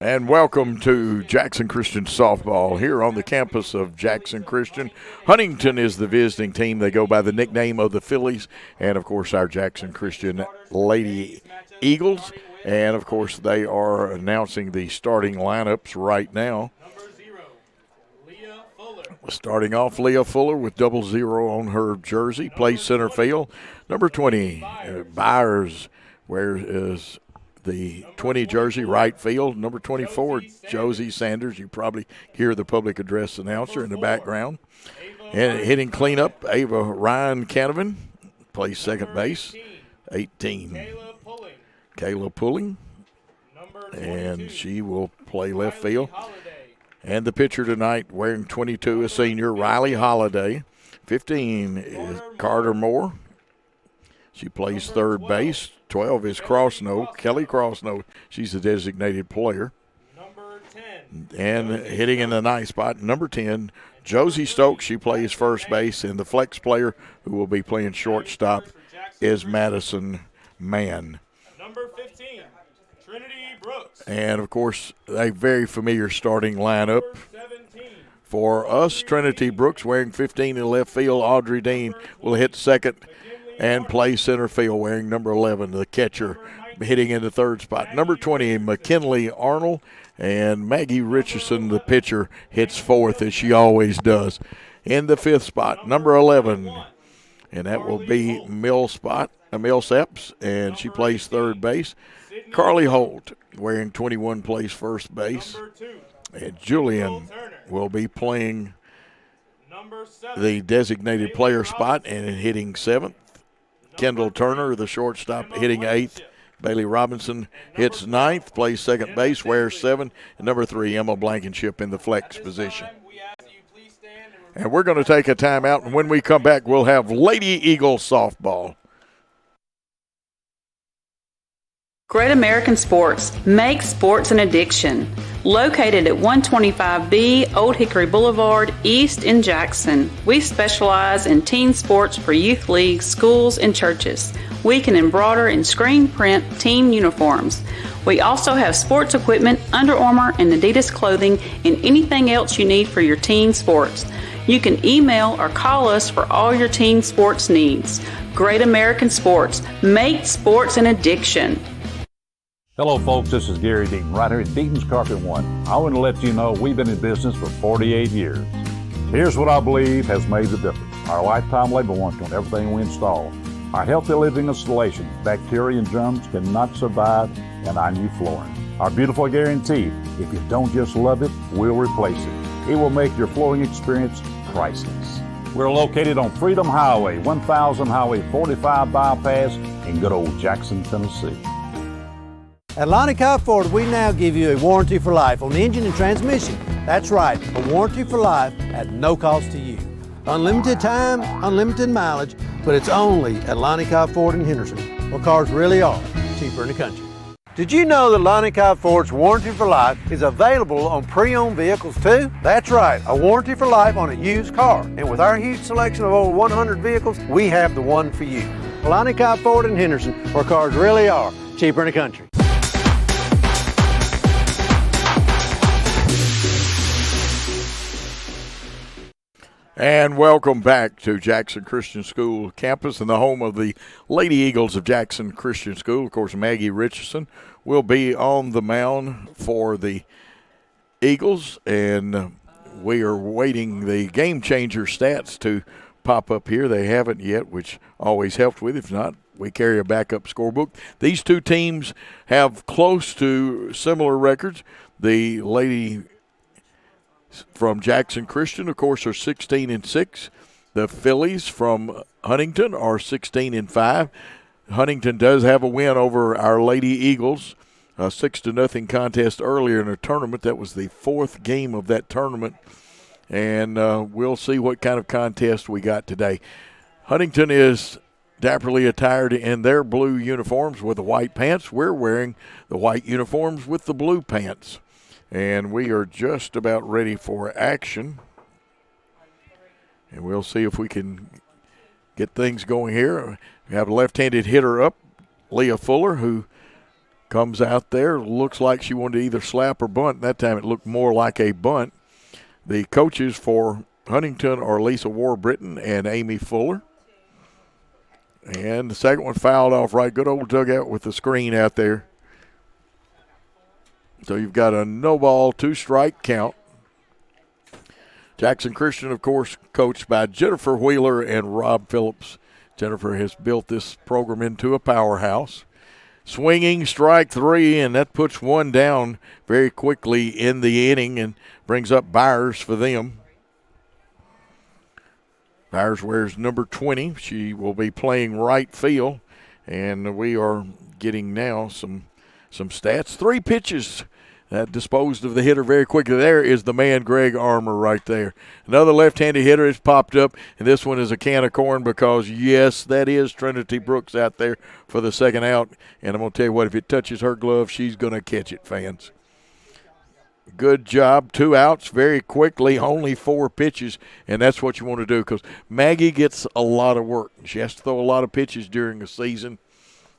And welcome to Jackson Christian Softball here on the campus of Jackson Christian. Huntingdon is the visiting team. They go by the nickname of the Phillies and, of course, our Jackson Christian Lady Eagles. And, of course, they are announcing the starting lineups right now. Starting off, Leah Fuller with 00 on her jersey, plays center field. Number 20, Byers, wears the 20 jersey, right field. Number 24, Josie Sanders. You probably hear the public address announcer in the background. And hitting cleanup, Ava Ryan Canavan, plays second base. 18, Kayla Pulling, and she will play left field. And the pitcher tonight, wearing 22, a senior, Riley Holiday. 15 is Carter Moore. She plays third base. 12 is Crossnoe, Kelly Crossnoe. She's a designated player. And hitting in the ninth spot, number 10, Josie Stokes. She plays first base. And the flex player who will be playing shortstop is Madison Mann. Number 15, Trinity Brooks. And, of course, a very familiar starting lineup. For us, Trinity Brooks wearing 15 in left field. Audrey Dean will hit second and play center field wearing number 11, the catcher, hitting in the third spot. Number 20, McKinley Arnold, and Maggie Richardson, the pitcher, hits fourth, as she always does. In the fifth spot, number 11, and that will be Millsaps, and she plays third base. Carly Holt, wearing 21, plays first base. And Julian will be playing the designated player spot and hitting seventh. Kendall Turner, the shortstop, hitting eighth. Bailey Robinson hits ninth, plays second base, wears 7. And number 3, Emma Blankenship in the flex position. And we're going to take a timeout, and when we come back, we'll have Lady Eagle softball. Great American Sports. Make sports an addiction. Located at 125B Old Hickory Boulevard, East in Jackson. We specialize in teen sports for youth leagues, schools, and churches. We can embroider and screen print team uniforms. We also have sports equipment, Under Armour, and Adidas clothing, and anything else you need for your teen sports. You can email or call us for all your teen sports needs. Great American Sports. Make sports an addiction. Hello folks, this is Gary Deaton, right here at Deaton's Carpet One. I want to let you know we've been in business for 48 years. Here's what I believe has made the difference. Our lifetime labor warranty on everything we install. Our healthy living installation, bacteria and germs cannot survive in our new flooring. Our beautiful guarantee, if you don't just love it, we'll replace it. It will make your flooring experience priceless. We're located on Freedom Highway, 1000 Highway 45 bypass in good old Jackson, Tennessee. At Lonnie Cobb Ford, we now give you a warranty for life on the engine and transmission. That's right, a warranty for life at no cost to you. Unlimited time, unlimited mileage, but it's only at Lonnie Cobb Ford in Henderson, where cars really are cheaper in the country. Did you know that Lonnie Cobb Ford's warranty for life is available on pre-owned vehicles too? That's right, a warranty for life on a used car. And with our huge selection of over 100 vehicles, we have the one for you. Lonnie Cobb Ford in Henderson, where cars really are cheaper in the country. And welcome back to Jackson Christian School campus and the home of the Lady Eagles of Jackson Christian School. Of course, Maggie Richardson will be on the mound for the Eagles, and we are waiting the game changer stats to pop up here. They haven't yet, which always helps with. If not, we carry a backup scorebook. These two teams have close to similar records. The Lady from Jackson Christian, of course, are 16-6. The Phillies from Huntingdon are 16-5. Huntingdon does have a win over our Lady Eagles, a 6-0 contest earlier in the tournament. That was the 4th game of that tournament, and we'll see what kind of contest we got today. Huntingdon is dapperly attired in their blue uniforms with the white pants. We're wearing the white uniforms with the blue pants. And we are just about ready for action. And we'll see if we can get things going here. We have a left-handed hitter up, Leah Fuller, who comes out there. Looks like she wanted to either slap or bunt. That time it looked more like a bunt. The coaches for Huntingdon are Lisa Warbritton and Amy Fuller. And the second one fouled off right. Good old dugout with the screen out there. So you've got a no ball, 2-strike count. Jackson Christian, of course, coached by Jennifer Wheeler and Rob Phillips. Jennifer has built this program into a powerhouse. Swinging strike 3, and that puts one down very quickly in the inning and brings up Byers for them. Byers wears number 20. She will be playing right field, and we are getting now some stats. 3 pitches that disposed of the hitter very quickly. There is the man, Greg Armour, right there. Another left-handed hitter has popped up, and this one is a can of corn because, yes, that is Trinity Brooks out there for the second out. And I'm going to tell you what, if it touches her glove, she's going to catch it, fans. Good job. 2 outs very quickly, only 4 pitches, and that's what you want to do because Maggie gets a lot of work. She has to throw a lot of pitches during the season.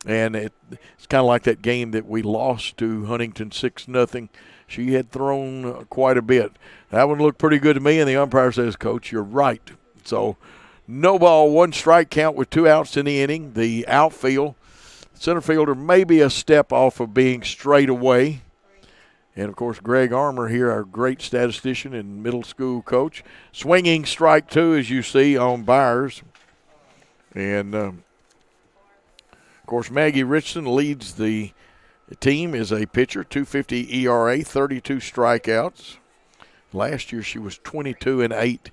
And it's kind of like that game that we lost to Huntingdon 6-0. She had thrown quite a bit. That one looked pretty good to me, and the umpire says, Coach, you're right. So no ball, 1-strike count with 2 outs in the inning. The outfield, center fielder may be a step off of being straight away. And, of course, Greg Armour here, our great statistician and middle school coach. Swinging strike 2, as you see, on Byers. And of course, Maggie Richardson leads the team as a pitcher, 2.50 ERA, 32 strikeouts. Last year she was 22-8,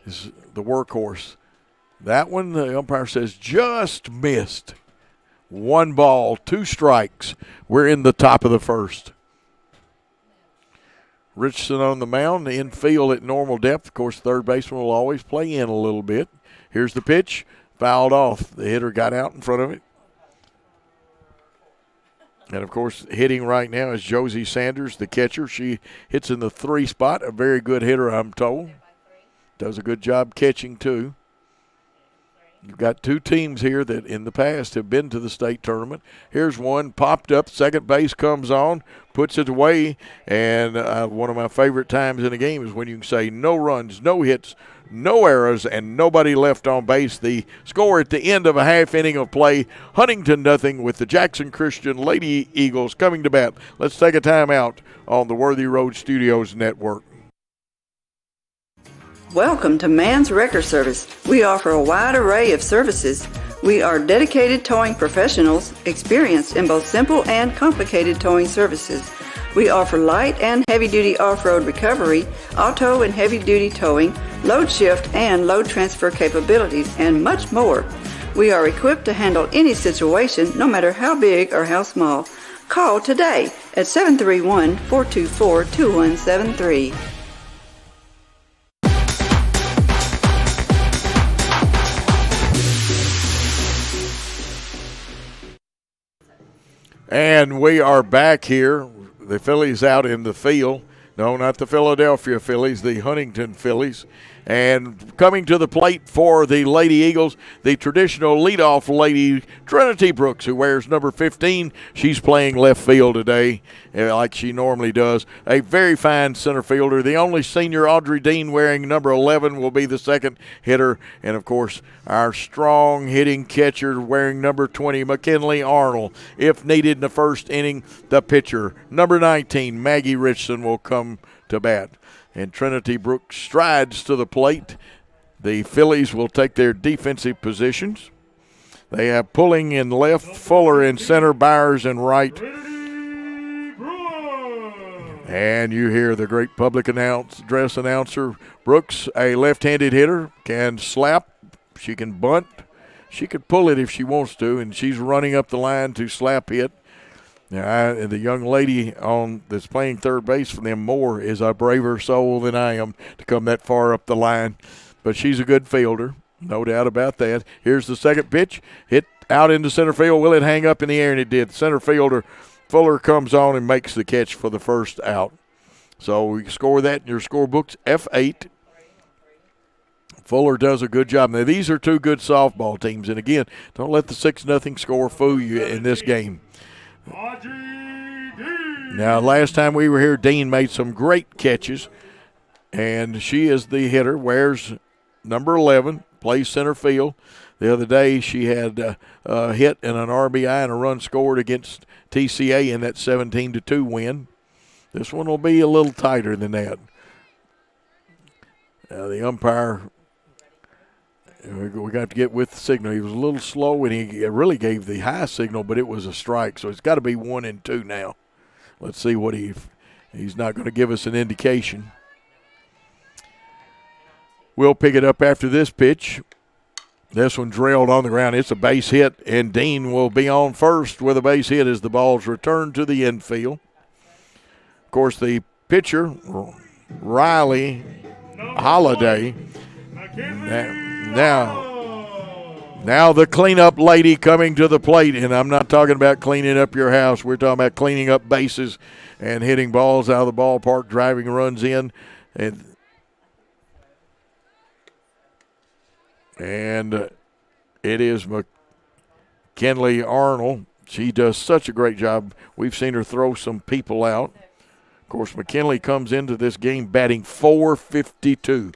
is the workhorse. That one, the umpire says, just missed. 1 ball, 2 strikes. We're in the top of the first. Richardson on the mound, infield at normal depth. Of course, third baseman will always play in a little bit. Here's the pitch, fouled off. The hitter got out in front of it. And, of course, hitting right now is Josie Sanders, the catcher. She hits in the 3 spot, a very good hitter, I'm told. Does a good job catching, too. You've got 2 teams here that in the past have been to the state tournament. Here's one, popped up, second base comes on, puts it away, and one of my favorite times in a game is when you can say no runs, no hits, no errors, and nobody left on base. The score at the end of a half inning of play, Huntingdon nothing, with the Jackson Christian Lady Eagles coming to bat. Let's take a timeout on the Worthy Road Studios Network. Welcome to Man's Wrecker Service. We offer a wide array of services. We are dedicated towing professionals, experienced in both simple and complicated towing services. We offer light and heavy-duty off-road recovery, auto and heavy-duty towing, load shift and load transfer capabilities, and much more. We are equipped to handle any situation, no matter how big or how small. Call today at 731-424-2173. And we are back here. The Phillies out in the field. No, not the Philadelphia Phillies, the Huntingdon Phillies. And coming to the plate for the Lady Eagles, the traditional leadoff lady, Trinity Brooks, who wears number 15. She's playing left field today like she normally does. A very fine center fielder. The only senior, Audrey Dean, wearing number 11, will be the second hitter. And, of course, our strong hitting catcher wearing number 20, McKinley Arnold. If needed in the first inning, the pitcher, number 19, Maggie Richardson, will come to bat. And Trinity Brooks strides to the plate. The Phillies will take their defensive positions. They have Pulling in left, Fuller in center, Byers in right. And you hear the great public address announcer. Brooks, a left-handed hitter, can slap. She can bunt. She could pull it if she wants to, and she's running up the line to slap hit. Now, the young lady that's playing third base for them more is a braver soul than I am to come that far up the line. But she's a good fielder, no doubt about that. Here's the second pitch. Hit out into center field. Will it hang up in the air? And it did. Center fielder Fuller comes on and makes the catch for the first out. So you score that in your scorebooks, F8. Fuller does a good job. Now, these are 2 good softball teams. And, again, don't let the 6-0 score fool you in this game. Audrey Now, last time we were here, Dean made some great catches, and she is the hitter, wears number 11, plays center field. The other day she had a hit and an RBI and a run scored against TCA in that 17-2 win. This one will be a little tighter than that. The umpire, we got to get with the signal. He was a little slow, and he really gave the high signal, but it was a strike, so it's got to be 1-2 now. Let's see what he's not going to give us an indication. We'll pick it up after this pitch. This one drilled on the ground. It's a base hit, and Dean will be on first with a base hit as the ball's returned to the infield. Of course, the pitcher, Riley Holiday. Now the cleanup lady coming to the plate, and I'm not talking about cleaning up your house. We're talking about cleaning up bases and hitting balls out of the ballpark, driving runs in. And it is McKinley Arnold. She does such a great job. We've seen her throw some people out. Of course, McKinley comes into this game batting .452.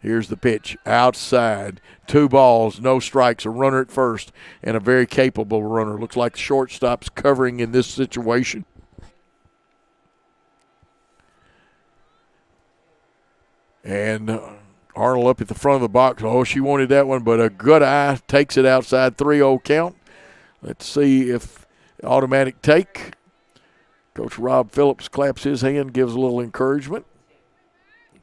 Here's the pitch, outside, 2 balls, no strikes, a runner at first, and a very capable runner. Looks like the shortstop's covering in this situation. And Arnold up at the front of the box. Oh, she wanted that one, but a good eye takes it outside, 3-0 count. Let's see if automatic take. Coach Rob Phillips claps his hand, gives a little encouragement.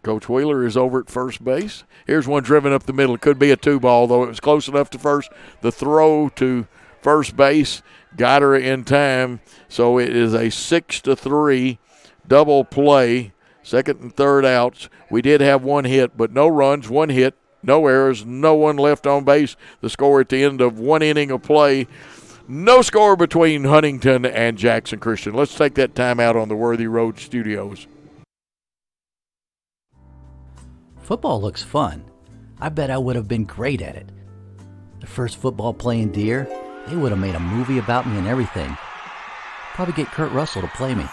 Coach Wheeler is over at first base. Here's one driven up the middle. It could be a 2-ball, though. It was close enough to first. The throw to first base got her in time. So it is a 6-3 double play, second and third outs. We did have one hit, but no runs, one hit, no errors, no one left on base. The score at the end of one inning of play. No score between Huntingdon and Jackson Christian. Let's take that time out on the Worthy Road Studios. Football looks fun. I bet I would have been great at it. The first football playing Deer, they would have made a movie about me and everything. Probably get Kurt Russell to play me.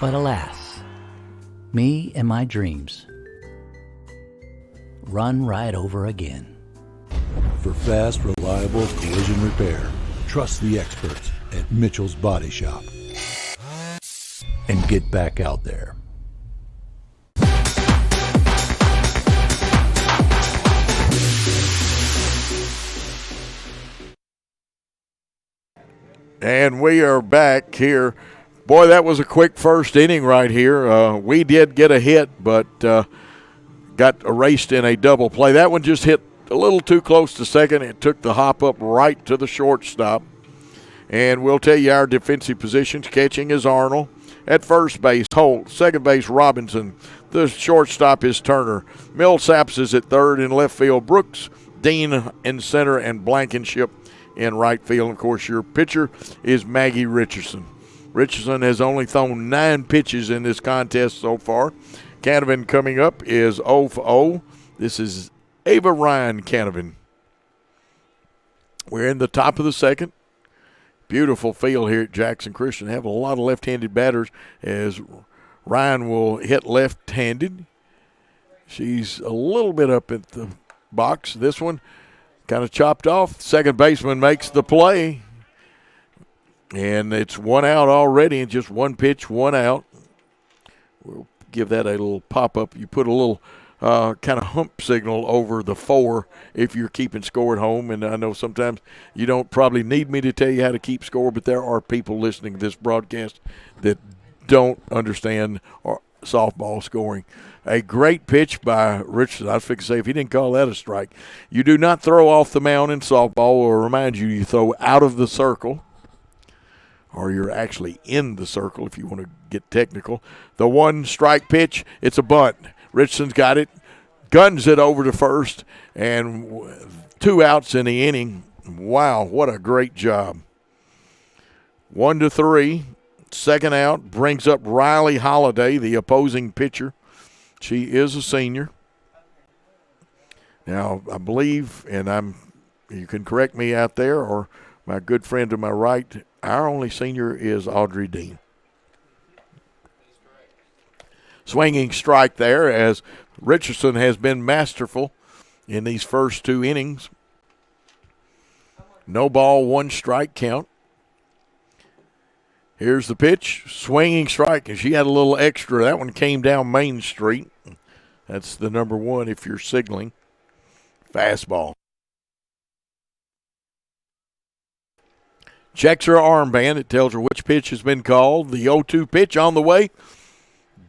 But alas, me and my dreams run right over again. For fast, reliable collision repair, trust the experts at Mitchell's Body Shop. And get back out there. And we are back here. Boy, that was a quick first inning right here. We did get a hit, but got erased in a double play. That one just hit a little too close to second. It took the hop up right to the shortstop. And we'll tell you our defensive positions. Catching is Arnold. At first base, Holt. Second base, Robinson. The shortstop is Turner. Millsaps is at third. In left field, Brooks. Dean in center, and Blankenship in right field. Of course, your pitcher is Maggie Richardson. Richardson has only thrown 9 pitches in this contest so far. Canavan coming up is 0-0. This is Ava Ryan Canavan. We're in the top of the second. Beautiful field here at Jackson Christian. Have a lot of left-handed batters as Ryan will hit left-handed. She's a little bit up at the box. This one kind of chopped off. Second baseman makes the play. And it's 1 out already, and just 1 pitch, 1 out. We'll give that a little pop-up. You put a little kind of hump signal over the 4 if you're keeping score at home. And I know sometimes you don't probably need me to tell you how to keep score, but there are people listening to this broadcast that don't understand softball scoring. A great pitch by Richardson. I was fixing to say, if he didn't call that a strike. You do not throw off the mound in softball. Or remind you throw out of the circle, or you're actually in the circle if you want to get technical. The 1 strike pitch, it's a bunt. Richardson's got it, guns it over to first, and 2 outs in the inning. Wow, what a great job. 1-3, second out, brings up Riley Holiday, the opposing pitcher. She is a senior. Now, I believe, and you can correct me out there, or my good friend to my right, our only senior is Audrey Dean. Swinging strike there as Richardson has been masterful in these first 2 innings. No ball, 1 strike count. Here's the pitch, swinging strike, and she had a little extra. That one came down Main Street. That's the number 1 if you're signaling. Fastball. Checks her armband. It tells her which pitch has been called. The 0-2 pitch on the way.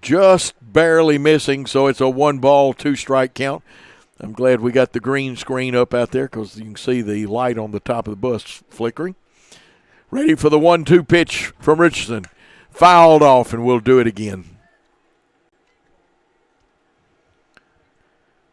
Just barely missing, so it's a 1 ball, 2 strike count. I'm glad we got the green screen up out there because you can see the light on the top of the bus flickering. Ready for the 1-2 pitch from Richardson. Fouled off, and we'll do it again.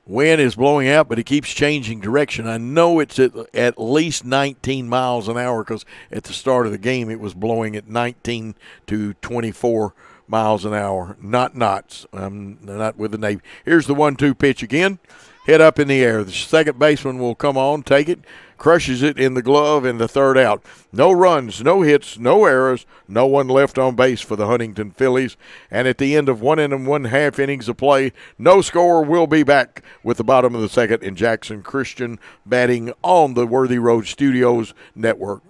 Wind is blowing out, but it keeps changing direction. I know it's at least 19 miles an hour because at the start of the game it was blowing at 19 to 24 miles an hour. Not knots. I'm not with the Navy. Here's the 1-2 pitch again. Hit up in the air. The second baseman will come on, take it, crushes it in the glove, and the third out. No runs, no hits, no errors, no one left on base for the Huntingdon Phillies. And at the end of 1 1/2 innings of play, no score. Will be back with the bottom of the second in Jackson Christian batting on the Worthy Road Studios network.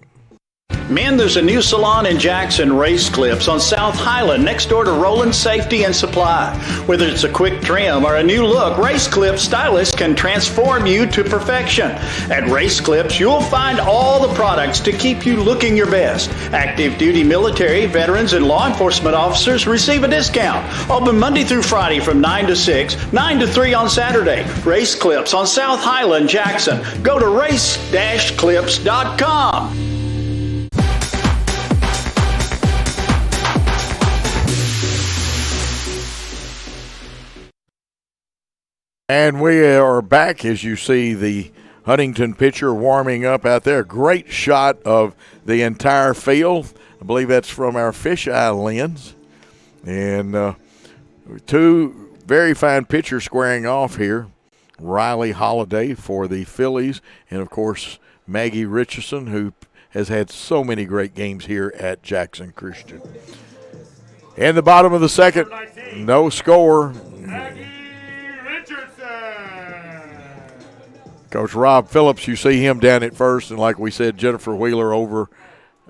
Men, there's a new salon in Jackson, Race Clips, on South Highland, next door to Roland Safety and Supply. Whether it's a quick trim or a new look, Race Clips stylists can transform you to perfection. At Race Clips, you'll find all the products to keep you looking your best. Active duty military, veterans, and law enforcement officers receive a discount. Open Monday through Friday from 9 to 6, 9 to 3 on Saturday. Race Clips on South Highland, Jackson. Go to race-clips.com. And we are back as you see the Huntingdon pitcher warming up out there. Great shot of the entire field. I believe that's from our fisheye lens. And 2 very fine pitchers squaring off here. Riley Holiday for the Phillies, and, of course, Maggie Richardson, who has had so many great games here at Jackson Christian. In the bottom of the second, no score. Coach Rob Phillips, you see him down at first, and like we said, Jennifer Wheeler over,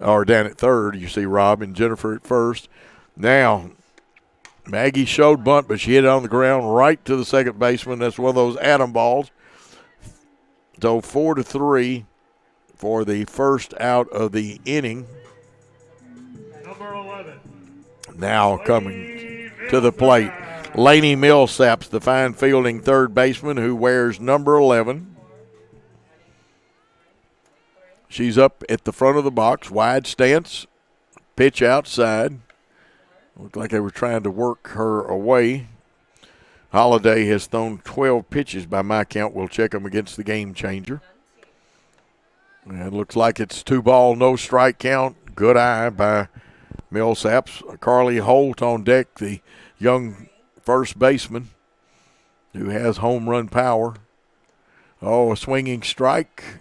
or down at third. You see Rob and Jennifer at first. Now, Maggie showed bunt, but she hit it on the ground right to the second baseman. That's one of those atom balls. So 4-3 for the first out of the inning. Number 11. Now coming to the plate, Lainey Millsaps, the fine fielding third baseman who wears number 11. She's up at the front of the box, wide stance, pitch outside. Looked like they were trying to work her away. Holiday has thrown 12 pitches by my count. We'll check them against the game changer. And it looks like it's 2 ball, no strike count. Good eye by Millsaps. Carly Holt on deck, the young first baseman who has home run power. Oh, a swinging strike.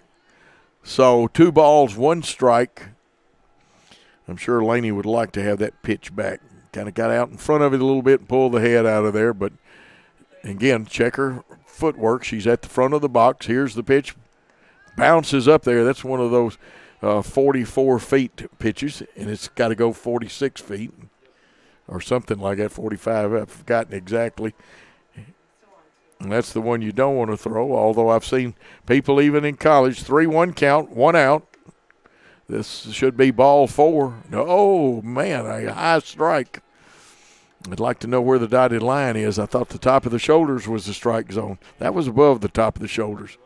So 2 balls, 1 strike. I'm sure Laney would like to have that pitch back. Kind of got out in front of it a little bit and pulled the head out of there. But, again, check her footwork. She's at the front of the box. Here's the pitch. Bounces up there. That's one of those 44 feet pitches, and it's got to go 46 feet or something like that, 45. I've forgotten exactly. And that's the one you don't want to throw, although I've seen people even in college, 3-1 count, 1 out. This should be ball 4. Oh, man, a high strike. I'd like to know where the dotted line is. I thought the top of the shoulders was the strike zone. That was above the top of the shoulders.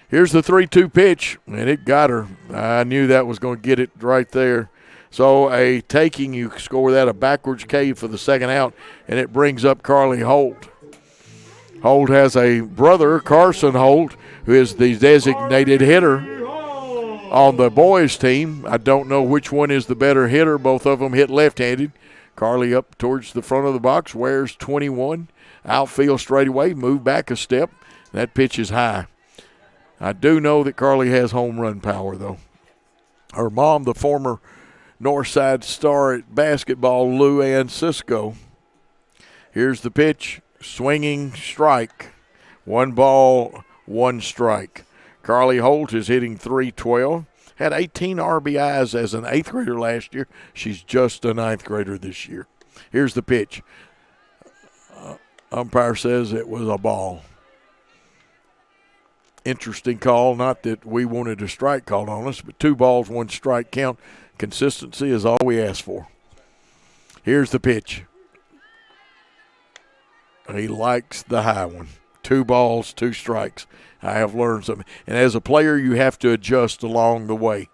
Here's the 3-2 pitch, and it got her. I knew that was going to get it right there. So a taking, you score that, a backwards K for the second out, and it brings up Carly Holt. Holt has a brother, Carson Holt, who is the designated hitter on the boys' team. I don't know which one is the better hitter. Both of them hit left-handed. Carly up towards the front of the box, wears 21. Outfield straightaway, move back a step. That pitch is high. I do know that Carly has home run power, though. Her mom, the former Northside star at basketball, Lou Ann Cisco, Here's the pitch. Swinging strike. 1 ball, 1 strike. Carly Holt is hitting .312. Had 18 RBIs as an 8th grader last year. She's just a 9th grader this year. Here's the pitch. Umpire says it was a ball. Interesting call. Not that we wanted a strike called on us, but 2 balls, 1 strike count. Consistency is all we ask for. Here's the pitch. He likes the high one. 2 balls, 2 strikes. I have learned something. And as a player, you have to adjust along the way.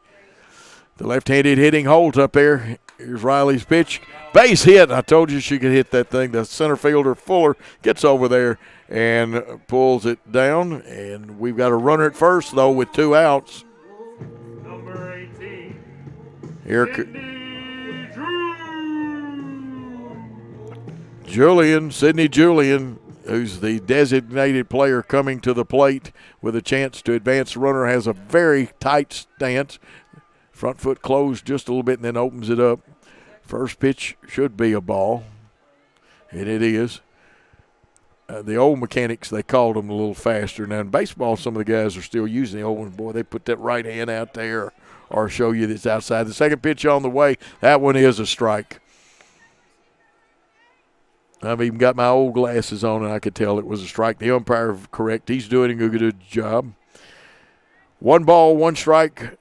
The left-handed hitting Holt up there. Here's Riley's pitch. Base hit. I told you she could hit that thing. The center fielder, Fuller, gets over there and pulls it down. And we've got a runner at first, though, with 2 outs. Number 18. Sidney Julian, who's the designated player coming to the plate with a chance to advance. The runner has a very tight stance. Front foot closed just a little bit and then opens it up. First pitch should be a ball, and it is. The old mechanics, they called them a little faster. Now in baseball, some of the guys are still using the old ones. Boy, they put that right hand out there or show you that it's outside. The second pitch on the way, that one is a strike. I've even got my old glasses on, and I could tell it was a strike. The umpire, correct. He's doing a good job. 1 ball, 1 strike.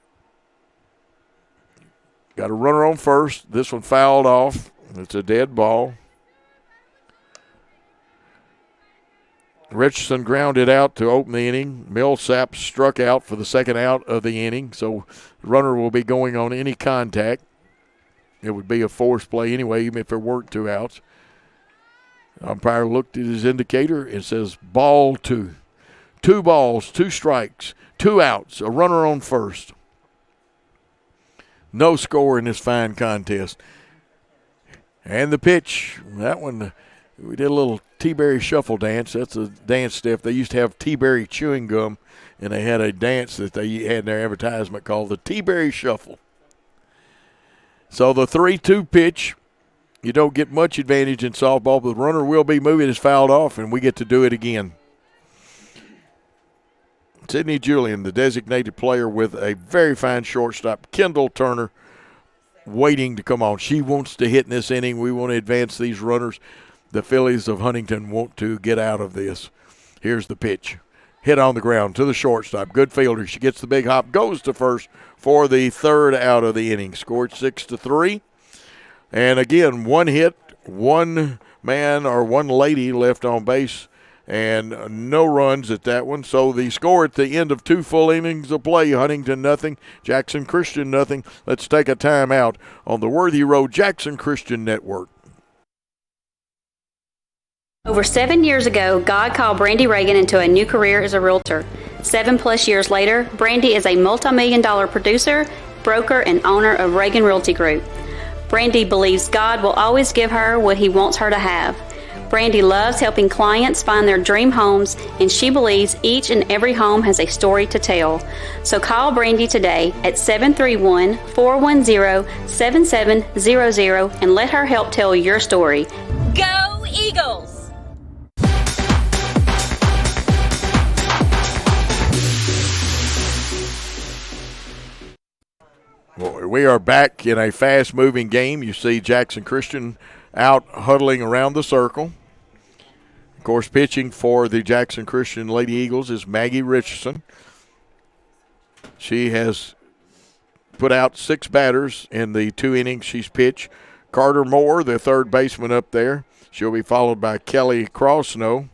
Got a runner on first. This one fouled off. It's a dead ball. Richardson grounded out to open the inning. Millsap struck out for the second out of the inning, so the runner will be going on any contact. It would be a forced play anyway, even if there weren't 2 outs. Umpire looked at his indicator and says ball 2. 2 balls, 2 strikes, 2 outs, a runner on first. No score in this fine contest. And the pitch, that one, we did a little T-Berry shuffle dance. That's a dance step. They used to have T-Berry chewing gum, and they had a dance that they had in their advertisement called the T-Berry shuffle. So the 3-2 pitch, you don't get much advantage in softball, but the runner will be moving. It's fouled off, and we get to do it again. Sidney Julian, the designated player with a very fine shortstop, Kendall Turner, waiting to come on. She wants to hit in this inning. We want to advance these runners. The Phillies of Huntingdon want to get out of this. Here's the pitch. Hit on the ground to the shortstop. Good fielder. She gets the big hop, goes to first for the 3rd out of the inning. Scored 6-3. And again, 1 hit, 1 man or 1 lady left on base, and no runs at that one. So the score at the end of 2 full innings of play, Huntingdon nothing, Jackson Christian nothing. Let's take a timeout on the Worthy Road Jackson Christian Network. Over 7 years ago, God called Brandy Reagan into a new career as a realtor. 7+ years later, Brandy is a multi-million-dollar producer, broker, and owner of Reagan Realty Group. Brandy believes God will always give her what He wants her to have. Brandy loves helping clients find their dream homes, and she believes each and every home has a story to tell. So call Brandy today at 731-410-7700 and let her help tell your story. Go Eagles! Well, we are back in a fast-moving game. You see Jackson Christian out huddling around the circle. Of course, pitching for the Jackson Christian Lady Eagles is Maggie Richardson. She has put out 6 batters in the 2 innings she's pitched. Carter Moore, the 3rd baseman up there. She'll be followed by Kelly Crossnow.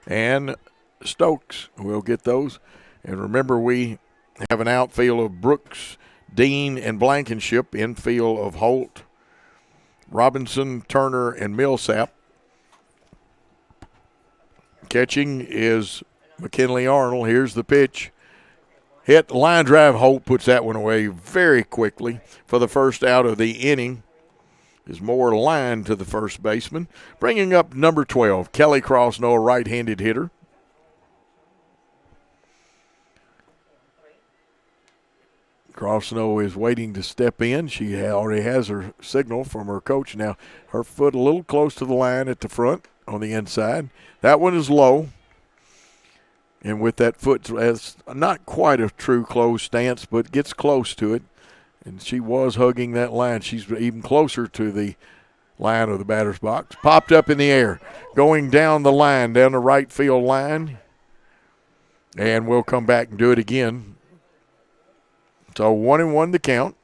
And Stokes will get those. And remember, we have an outfield of Brooks, Dean, and Blankenship. Infield of Holt, Robinson, Turner, and Millsap. Catching is McKinley Arnold. Here's the pitch. Hit, line drive. Holt puts that one away very quickly for the 1st out of the inning. Is Moore line to the first baseman. Bringing up number 12, Kelly Crossnow, a right-handed hitter. Crossnow is waiting to step in. She already has her signal from her coach. Now, her foot a little close to the line at the front on the inside. That one is low. And with that foot, it's not quite a true closed stance, but gets close to it. And she was hugging that line. She's even closer to the line of the batter's box. Popped up in the air, going down the line, down the right field line. And we'll come back and do it again. So 1-1 the count.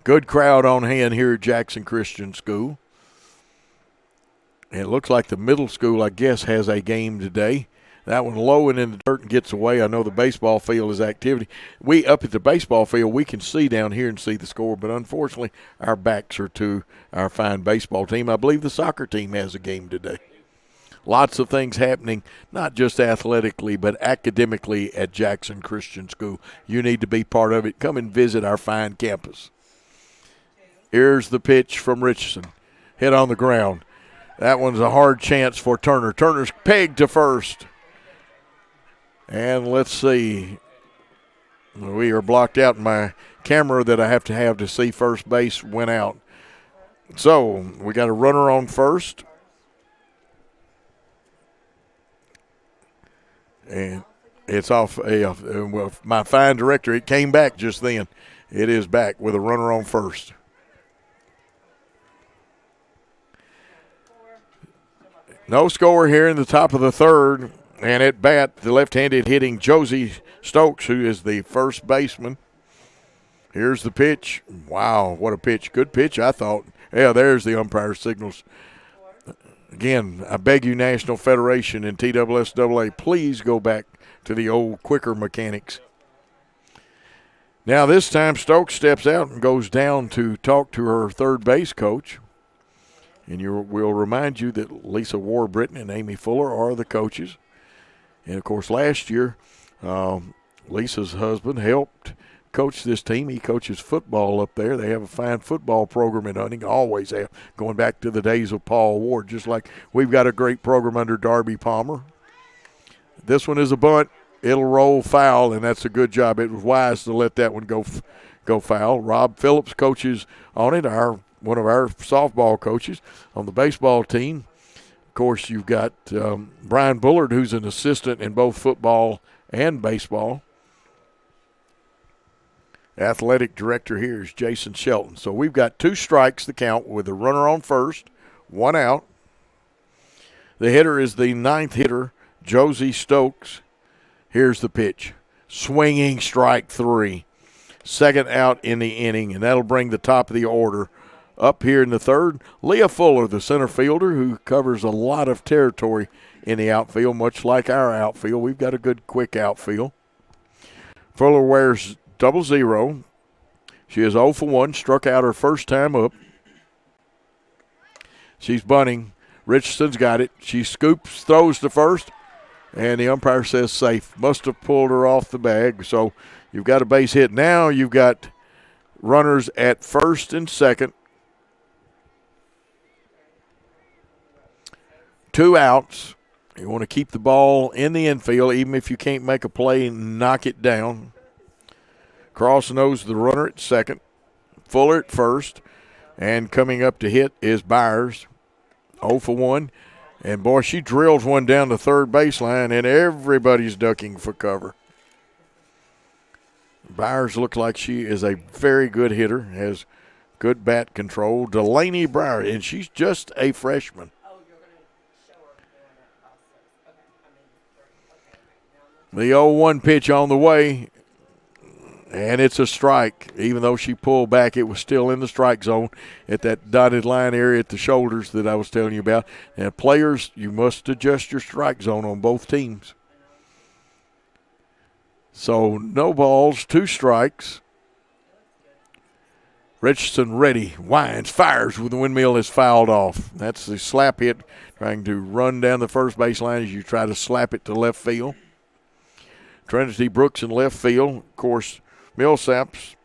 Good crowd on hand here at Jackson Christian School. And it looks like the middle school, I guess, has a game today. That one low and in the dirt and gets away. I know the baseball field is activity. We up at the baseball field, we can see down here and see the score, but unfortunately our backs are to our fine baseball team. I believe the soccer team has a game today. Lots of things happening, not just athletically, but academically at Jackson Christian School. You need to be part of it. Come and visit our fine campus. Here's the pitch from Richardson. Hit on the ground. That one's a hard chance for Turner. Turner's pegged to first. And let's see. We are blocked out. My camera that I have to see first base went out. So we got a runner on first. And it's off. Well, my fine director, it came back just then. It is back with a runner on first. No score here in the top of the third. And at bat, the left-handed hitting Josie Stokes, who is the first baseman. Here's the pitch. Wow, what a pitch. Good pitch, I thought. Yeah, there's the umpire signals. Again, I beg you, National Federation and TSSAA, please go back to the old quicker mechanics. Now this time Stokes steps out and goes down to talk to her third base coach. And we'll remind you that Lisa Warbritton and Amy Fuller are the coaches. And, of course, last year Lisa's husband helped coach this team. He coaches football up there. They have a fine football program in Huntingdon, always have, going back to the days of Paul Ward, just like we've got a great program under Darby Palmer. This one is a bunt. It'll roll foul, and that's a good job. It was wise to let that one go foul. Rob Phillips coaches on it, one of our softball coaches on the baseball team. Of course, you've got Brian Bullard, who's an assistant in both football and baseball. Athletic director here is Jason Shelton. So we've got 2 strikes to count with a runner on first, 1 out. The hitter is the 9th hitter, Josie Stokes. Here's the pitch. Swinging strike 3. Second out in the inning, and that'll bring the top of the order up here in the third. Leah Fuller, the center fielder, who covers a lot of territory in the outfield, much like our outfield. We've got a good, quick outfield. Fuller wears 00. She is 0 for 1, struck out her first time up. She's bunting. Richardson's got it. She scoops, throws to first, and the umpire says safe. Must have pulled her off the bag, so you've got a base hit. Now you've got runners at first and second. 2 outs. You want to keep the ball in the infield, even if you can't make a play, knock it down. Cross nose the runner at second. Fuller at first. And coming up to hit is Byers. 0 for 1. And, boy, she drills one down the third baseline, and everybody's ducking for cover. Byers looks like she is a very good hitter, has good bat control. Delaney Breyer, and she's just a freshman. The 0-1 pitch on the way, and it's a strike. Even though she pulled back, it was still in the strike zone at that dotted line area at the shoulders that I was telling you about. And players, you must adjust your strike zone on both teams. So no balls, 2 strikes. Richardson ready, winds, fires with the windmill is fouled off. That's the slap hit, trying to run down the first baseline as you try to slap it to left field. Trinity Brooks in left field. Of course, Millsaps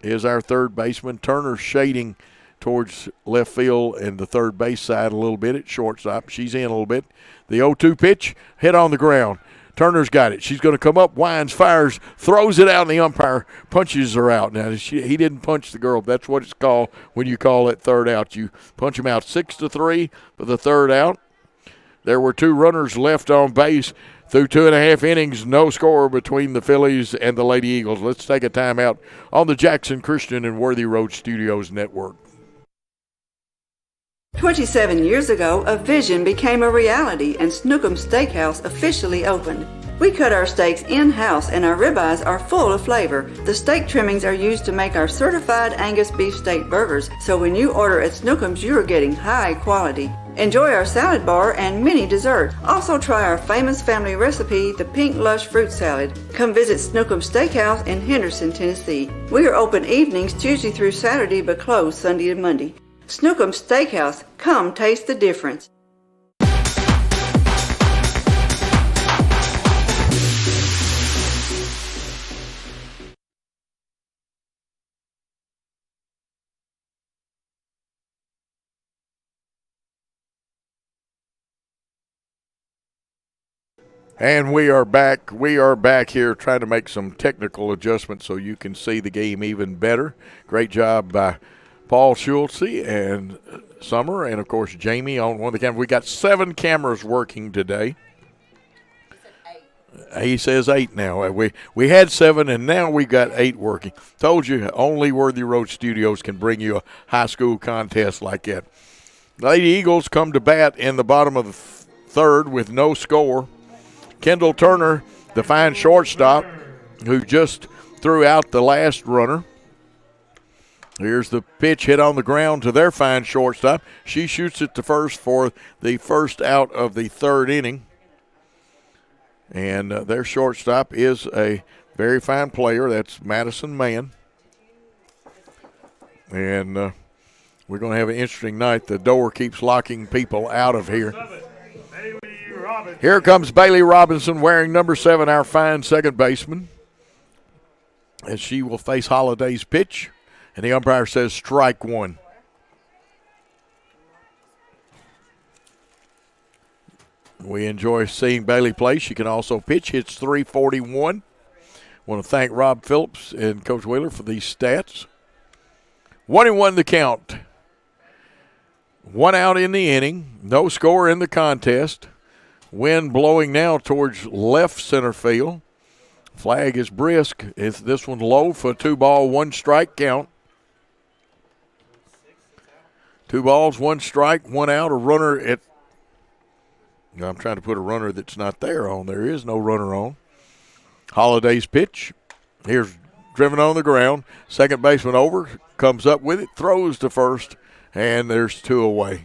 is our third baseman. Turner shading towards left field and the third base side a little bit at shortstop. She's in a little bit. The 0-2 pitch, hit on the ground. Turner's got it. She's going to come up, winds, fires, throws it out, and the umpire punches her out. Now, he didn't punch the girl. That's what it's called when you call it third out. You punch him out 6-3 for the third out. There were 2 runners left on base. Through 2.5 innings, no score between the Phillies and the Lady Eagles. Let's take a timeout on the Jackson Christian and Worthy Road Studios Network. 27 years ago, a vision became a reality and Snookum Steakhouse officially opened. We cut our steaks in-house and our ribeyes are full of flavor. The steak trimmings are used to make our certified Angus beef steak burgers, so when you order at Snookum's, you are getting high quality. Enjoy our salad bar and mini dessert. Also try our famous family recipe, the Pink Lush Fruit Salad. Come visit Snookum Steakhouse in Henderson, Tennessee. We are open evenings Tuesday through Saturday but closed Sunday and Monday. Snookum Steakhouse, come taste the difference. And we are back. We are back here trying to make some technical adjustments so you can see the game even better. Great job by Paul Schultze and Summer, and, of course, Jamie on one of the cameras. We got 7 cameras working today. He says 8 now. We had 7, and now we got 8 working. Told you, only Worthy Road Studios can bring you a high school contest like that. Lady Eagles come to bat in the bottom of the third with no score. Kendall Turner, the fine shortstop, who just threw out the last runner. Here's the pitch hit on the ground to their fine shortstop. She shoots it to first for the first out of the third inning. And their shortstop is a very fine player. That's Madison Mann. And we're going to have an interesting night. The door keeps locking people out of here. Here comes Bailey Robinson wearing number 7, our fine second baseman, as she will face Holiday's pitch. And the umpire says strike 1. We enjoy seeing Bailey play. She can also pitch. Hits .341. Want to thank Rob Phillips and Coach Wheeler for these stats. 1-1 the count. 1 out in the inning. No score in the contest. Wind blowing now towards left center field. Flag is brisk. It's this one low for 2 ball, 1 strike count. 2 balls, 1 strike, 1 out. A runner at. I'm trying to put a runner that's not there on. There is no runner on. Holiday's pitch. Here's driven on the ground. Second baseman over, comes up with it, throws to first, and there's 2 away.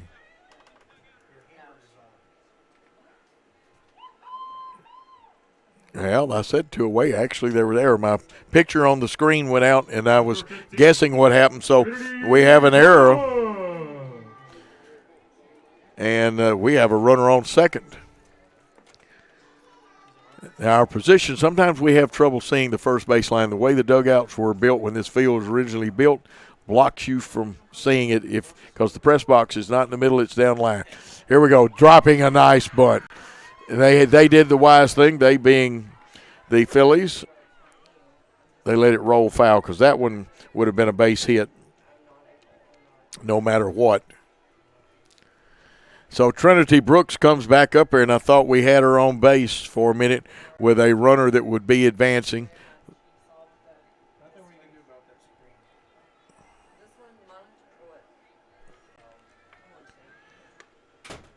Well, I said 2 away. Actually, they were there. My picture on the screen went out, and I was guessing what happened. So we have an error, and we have a runner on second. Now, our position, sometimes we have trouble seeing the first baseline. The way the dugouts were built when this field was originally built blocks you from seeing it because the press box is not in the middle, it's down line. Here we go, dropping a nice bunt. They did the wise thing, they being the Phillies. They let it roll foul because that one would have been a base hit no matter what. So Trinity Brooks comes back up here, and I thought we had her on base for a minute with a runner that would be advancing.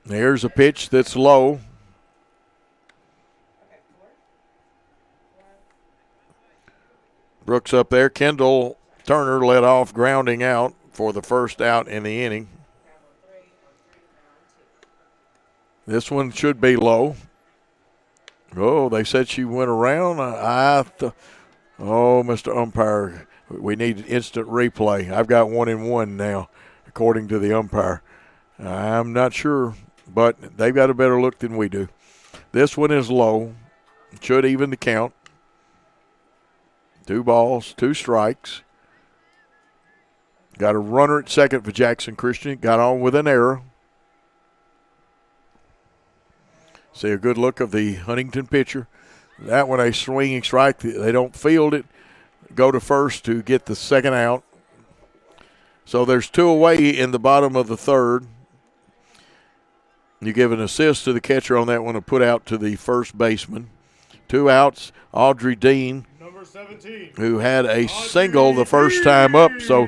There's a pitch that's low. Brooks up there. Kendall Turner led off, grounding out for the first out in the inning. This one should be low. Oh, they said she went around. Mr. Umpire, we need instant replay. I've got 1-1 now, according to the umpire. I'm not sure, but they've got a better look than we do. This one is low. Should even the count. 2 balls, 2 strikes. Got a runner at second for Jackson Christian. Got on with an error. See a good look of the Huntingdon pitcher. That one a swinging strike. They don't field it. Go to first to get the second out. So there's 2 away in the bottom of the third. You give an assist to the catcher on that one to put out to the first baseman. 2 outs. Audrey Dean, Number 17. who had a single the first time up. So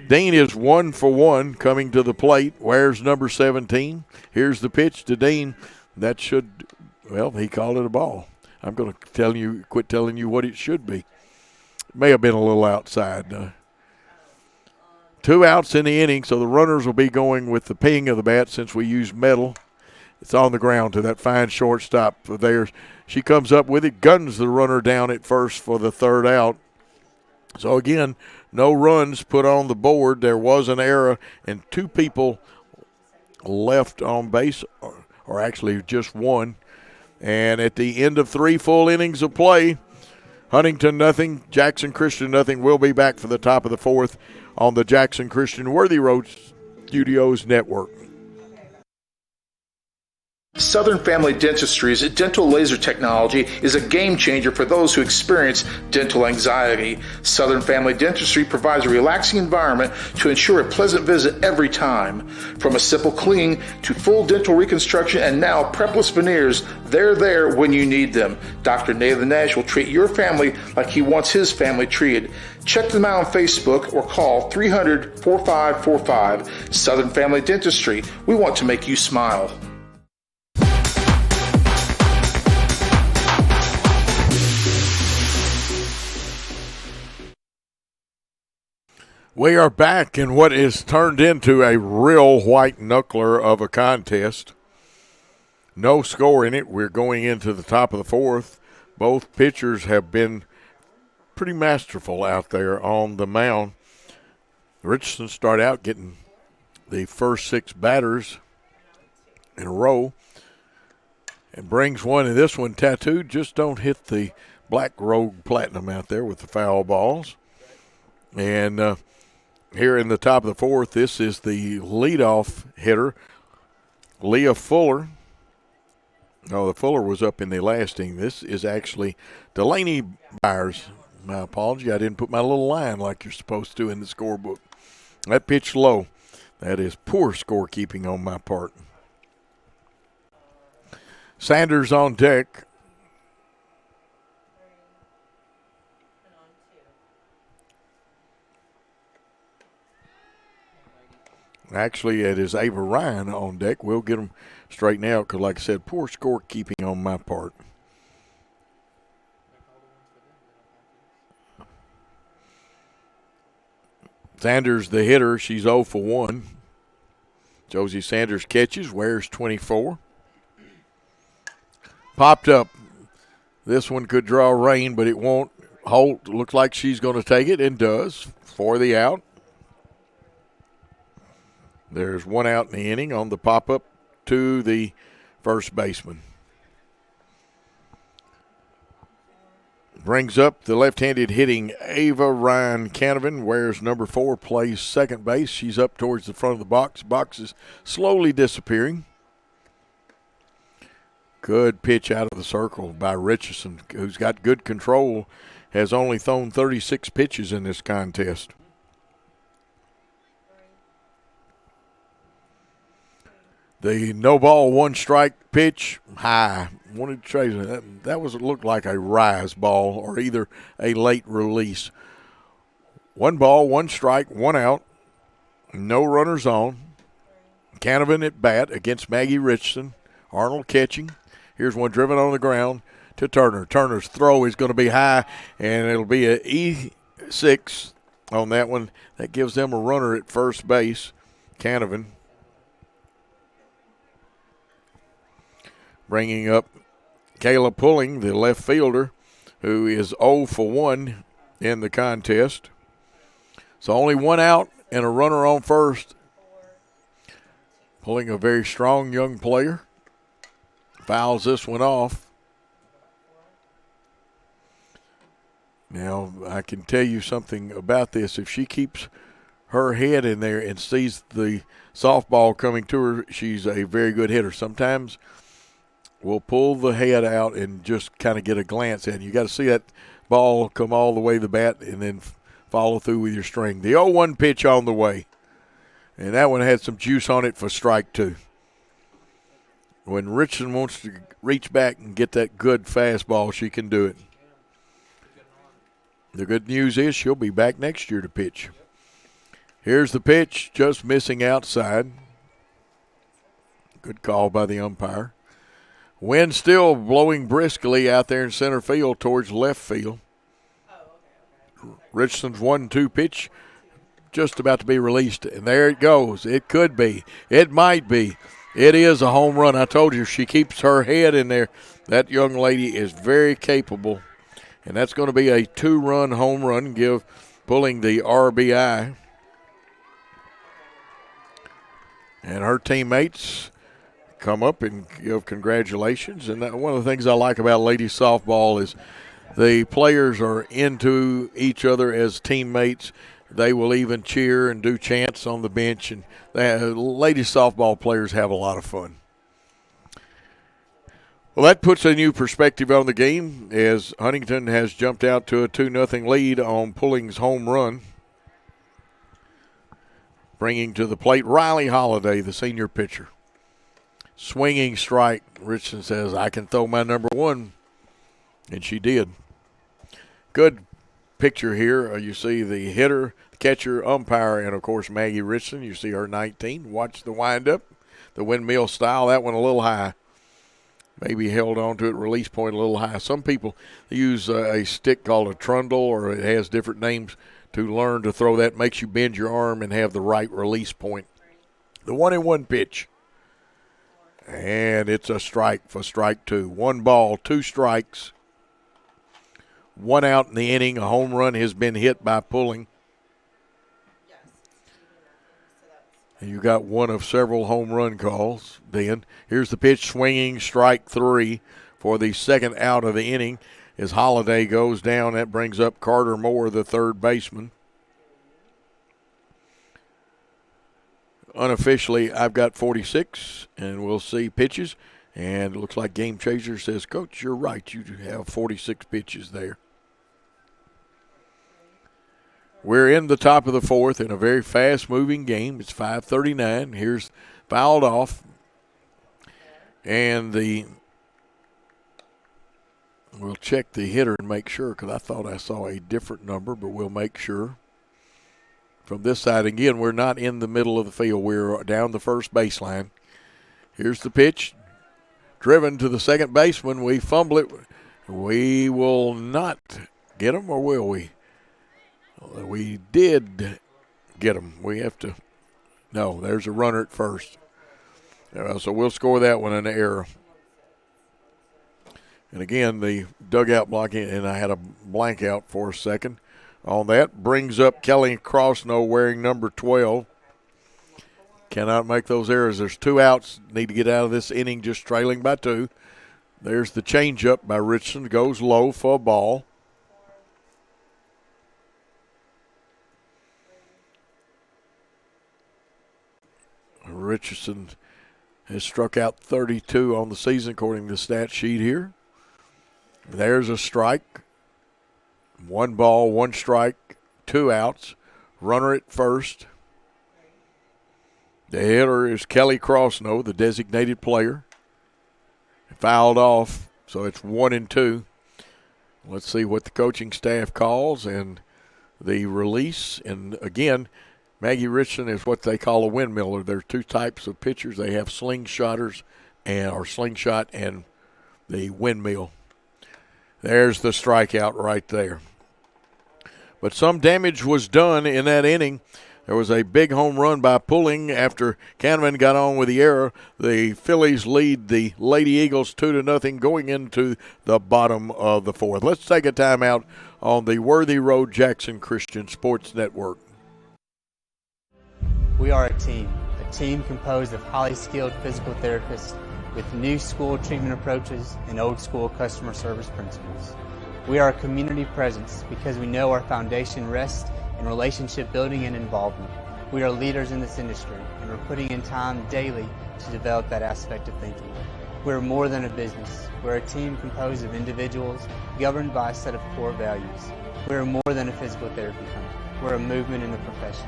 Dean is 1 for 1 coming to the plate. Where's number 17? Here's the pitch to Dean. That should, well, he called it a ball. I'm going to quit telling you what it should be. May have been a little outside. 2 outs in the inning, so the runners will be going with the ping of the bat since we use metal. It's on the ground to that fine shortstop of theirs. She comes up with it, guns the runner down at first for the third out. So, again, no runs put on the board. There was an error, and 2 people left on base, or actually just 1. And at the end of 3 full innings of play, Huntingdon nothing, Jackson Christian nothing. We'll be back for the top of the 4th on the Jackson Christian Worthy Road Studios Network. Southern Family Dentistry's dental laser technology is a game changer for those who experience dental anxiety. Southern Family Dentistry provides a relaxing environment to ensure a pleasant visit every time. From a simple clean to full dental reconstruction and now prepless veneers, they're there when you need them. Dr. Nathan Nash will treat your family like he wants his family treated. Check them out on Facebook or call 300-4545. Southern Family Dentistry. We want to make you smile. We are back in what is turned into a real white knuckler of a contest. No score in it. We're going into the top of the 4th. Both pitchers have been pretty masterful out there on the mound. Richardson started out getting the first 6 batters in a row and brings one, and this one tattooed. Just don't hit the Black Rogue Platinum out there with the foul balls. And here in the top of the 4th, this is the leadoff hitter, Leah Fuller. No, the Fuller was up in the last inning. This is actually Delaney Byers. My apology, I didn't put my little line like you're supposed to in the scorebook. That pitch low. That is poor scorekeeping on my part. Sanders on deck. Actually, it is Ava Ryan on deck. We'll get them straightened out because, like I said, poor scorekeeping on my part. Sanders, the hitter, she's 0 for 1. Josie Sanders catches, wears 24. Popped up. This one could draw rain, but it won't. Holt looks like she's going to take it and does for the out. There's 1 out in the inning on the pop-up to the first baseman. Brings up the left-handed hitting Ava Ryan Canavan, wears number 4, plays second base. She's up towards the front of the box. Box is slowly disappearing. Good pitch out of the circle by Richardson, who's got good control, has only thrown 36 pitches in this contest. The no ball, 1 strike pitch, high. Wanted to trade that looked like a rise ball or either a late release. 1 ball, 1 strike, 1 out. No runners on. Canavan at bat against Maggie Richardson. Arnold catching. Here's one driven on the ground to Turner. Turner's throw is going to be high, and it'll be an E6 on that one. That gives them a runner at first base. Canavan. Bringing up Kayla Pulling, the left fielder, who is 0 for 1 in the contest. So only 1 out and a runner on first. Pulling, a very strong young player. Fouls this one off. Now, I can tell you something about this. If she keeps her head in there and sees the softball coming to her, she's a very good hitter. Sometimes will pull the head out and just kind of get a glance at it. You got to see that ball come all the way to the bat and then follow through with your string. The 0-1 pitch on the way. And that one had some juice on it for strike 2. When Richardson wants to reach back and get that good fastball, she can do it. The good news is she'll be back next year to pitch. Here's the pitch, just missing outside. Good call by the umpire. Wind still blowing briskly out there in center field towards left field. Richardson's 1-2 pitch just about to be released, and there it goes. It could be. It might be. It is a home run. I told you, she keeps her head in there. That young lady is very capable, and that's going to be a 2-run home run, pulling the RBI. And her teammates come up and give congratulations. And one of the things I like about ladies softball is the players are into each other as teammates. They will even cheer and do chants on the bench, and ladies softball players have a lot of fun. Well, that puts a new perspective on the game as Huntingdon has jumped out to a 2-0 lead on Pulling's home run. Bringing to the plate Riley Holiday, the senior pitcher. Swinging strike. Richardson says, I can throw my number 1. And she did. Good picture here. You see the hitter, catcher, umpire, and, of course, Maggie Richardson. You see her 19. Watch the windup, the windmill style. That one a little high. Maybe held on to it, release point a little high. Some people use a stick called a trundle, or it has different names to learn to throw that. Makes you bend your arm and have the right release point. The 1-1 pitch. And it's a strike for strike 2. 1 ball, 2 strikes. 1 out in the inning. A home run has been hit by Pulling. And you got one of several home run calls. Then here's the pitch, swinging, strike 3 for the second out of the inning. As Holiday goes down, that brings up Carter Moore, the third baseman. Unofficially, I've got 46, and we'll see pitches. And it looks like Game Chaser says, Coach, you're right. You have 46 pitches there. We're in the top of the 4th in a very fast-moving game. It's 5:39. Here's fouled off. And we'll check the hitter and make sure, because I thought I saw a different number, but we'll make sure. From this side, again, we're not in the middle of the field. We're down the first baseline. Here's the pitch. Driven to the second baseman. We fumble it. We will not get him, or will we? We did get him. We have to. No, there's a runner at first. So we'll score that one an error. And again, the dugout blocking, and I had a blank out for a second on that. Brings up Kelly Crossnow wearing number 12. Cannot make those errors. There's 2 outs. Need to get out of this inning just trailing by 2. There's the changeup by Richardson. Goes low for a ball. Richardson has struck out 32 on the season according to the stat sheet here. There's a strike. 1 ball, 1 strike, 2 outs. Runner at first. The hitter is Kelly Crossnow, the designated player. Fouled off, so it's 1-2. Let's see what the coaching staff calls and the release. And again, Maggie Richardson is what they call a windmiller. There's 2 types of pitchers. They have slingshotters or slingshot and the windmill. There's the strikeout right there. But some damage was done in that inning. There was a big home run by Pulling after Kahneman got on with the error. The Phillies lead the Lady Eagles 2-0 going into the bottom of the 4th. Let's take a timeout on the Worthy Road Jackson Christian Sports Network. We are a team composed of highly skilled physical therapists with new school treatment approaches and old school customer service principles. We are a community presence because we know our foundation rests in relationship building and involvement. We are leaders in this industry, and we're putting in time daily to develop that aspect of thinking. We're more than a business. We're a team composed of individuals governed by a set of core values. We're more than a physical therapy company. We're a movement in the profession.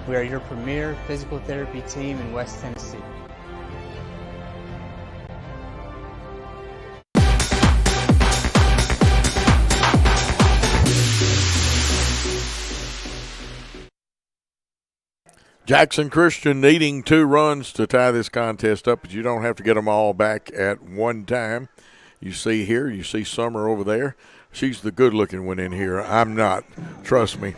We are your premier physical therapy team in West Tennessee. Jackson Christian needing 2 runs to tie this contest up, but you don't have to get them all back at one time. You see Summer over there. She's the good-looking one in here. I'm not. Trust me.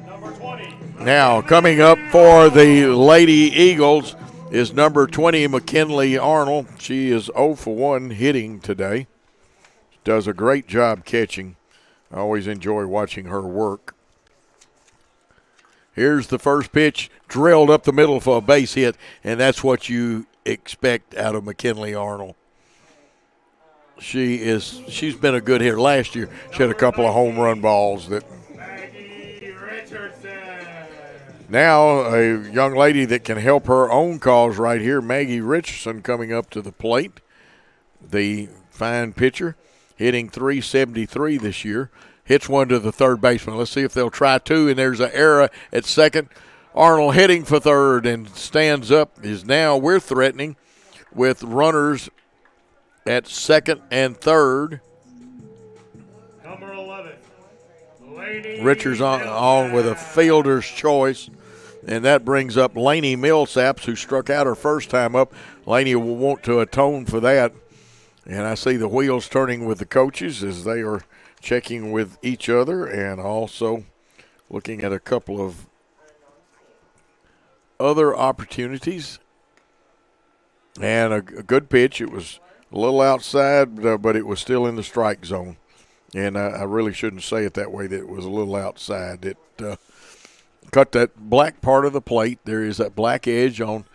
Number 20. Now, coming up for the Lady Eagles is number 20, McKinley Arnold. She is 0 for 1 hitting today. Does a great job catching. I always enjoy watching her work. Here's the first pitch, drilled up the middle for a base hit, and that's what you expect out of McKinley Arnold. She's been a good hitter. Last year, she had a couple of home run balls that. Now a young lady that can help her own cause right here, Maggie Richardson, coming up to the plate. The fine pitcher, hitting .373 this year. Hits one to the third baseman. Let's see if they'll try 2, and there's an error at second. Arnold hitting for third and stands up. We're threatening with runners at second and third. Number 11. Laney Richards on with a fielder's choice, and that brings up Laney Millsaps, who struck out her first time up. Laney will want to atone for that. And I see the wheels turning with the coaches as they are checking with each other and also looking at a couple of other opportunities. And a good pitch. It was a little outside, but it was still in the strike zone. And I really shouldn't say it that way, that it was a little outside. It cut that black part of the plate. There is that black edge on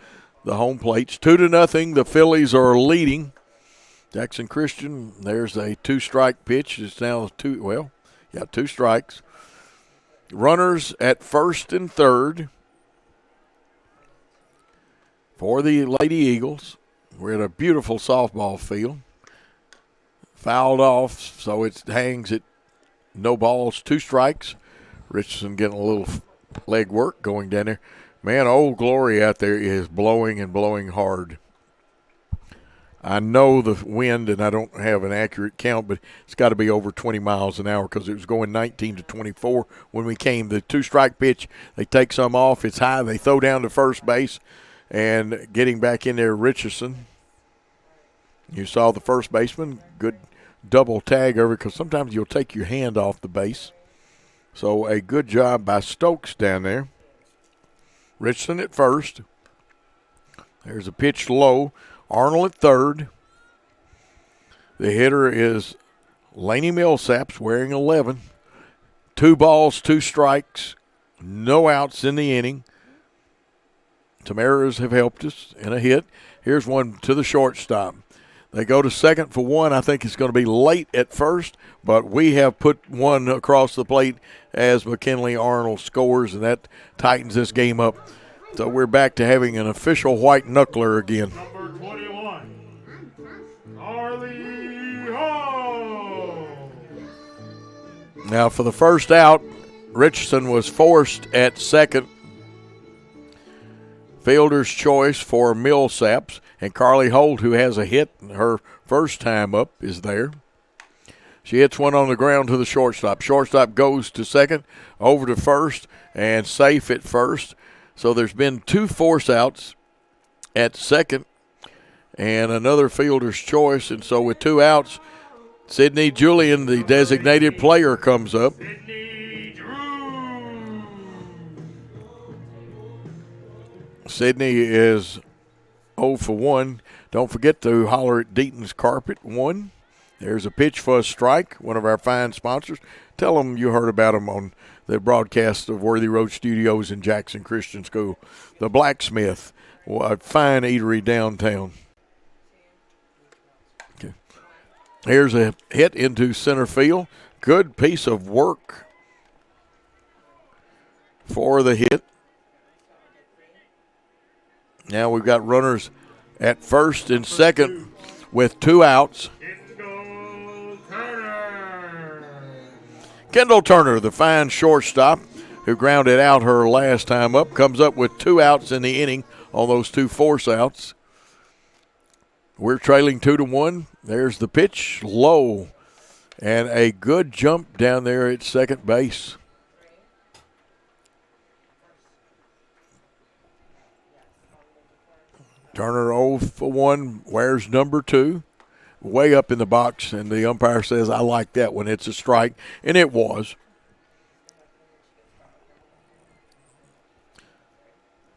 the home plates. 2-0. The Phillies are leading. Jackson Christian, there's a 2-strike pitch. It's now 2 strikes. Runners at first and third for the Lady Eagles. We're at a beautiful softball field. Fouled off, so it hangs at no balls, 2 strikes. Richardson getting a little leg work going down there. Man, Old Glory out there is blowing and blowing hard. I know the wind, and I don't have an accurate count, but it's got to be over 20 miles an hour because it was going 19 to 24 when we came. The 2-strike pitch, they take some off. It's high. They throw down to first base, and getting back in there, Richardson. You saw the first baseman, good double tag over because sometimes you'll take your hand off the base. So a good job by Stokes down there. Richardson at first. There's a pitch low. Arnold at third. The hitter is Laney Millsaps wearing 11. 2 balls, 2 strikes, no outs in the inning. Tamaras have helped us in a hit. Here's one to the shortstop. They go to second for 1. I think it's going to be late at first, but we have put 1 across the plate as McKinley Arnold scores, and that tightens this game up. So we're back to having an official white knuckler again. Number 21. Harley Hall. Now for the first out, Richardson was forced at second. Fielder's choice for Millsaps, and Carly Holt, who has a hit her first time up, is there. She hits one on the ground to the shortstop. Shortstop goes to second, over to first, and safe at first. So there's been 2 force outs at second and another fielder's choice. And so with 2 outs, Sydney Julian, the designated player, comes up. Sydney is 0 for 1. Don't forget to holler at Deaton's Carpet 1. There's a pitch for a strike, one of our fine sponsors. Tell them you heard about them on the broadcast of Worthy Road Studios in Jackson Christian School. The Blacksmith, a fine eatery downtown. Okay. Here's a hit into center field. Good piece of work for the hit. Now we've got runners at first and second. with 2 outs. Kendall Turner, the fine shortstop who grounded out her last time up, comes up with 2 outs in the inning on those 2 force outs. We're trailing 2-1. There's the pitch, low, and a good jump down there at second base. Turner 0 for 1, wears number 2, way up in the box, and the umpire says, I like that one. It's a strike, and it was.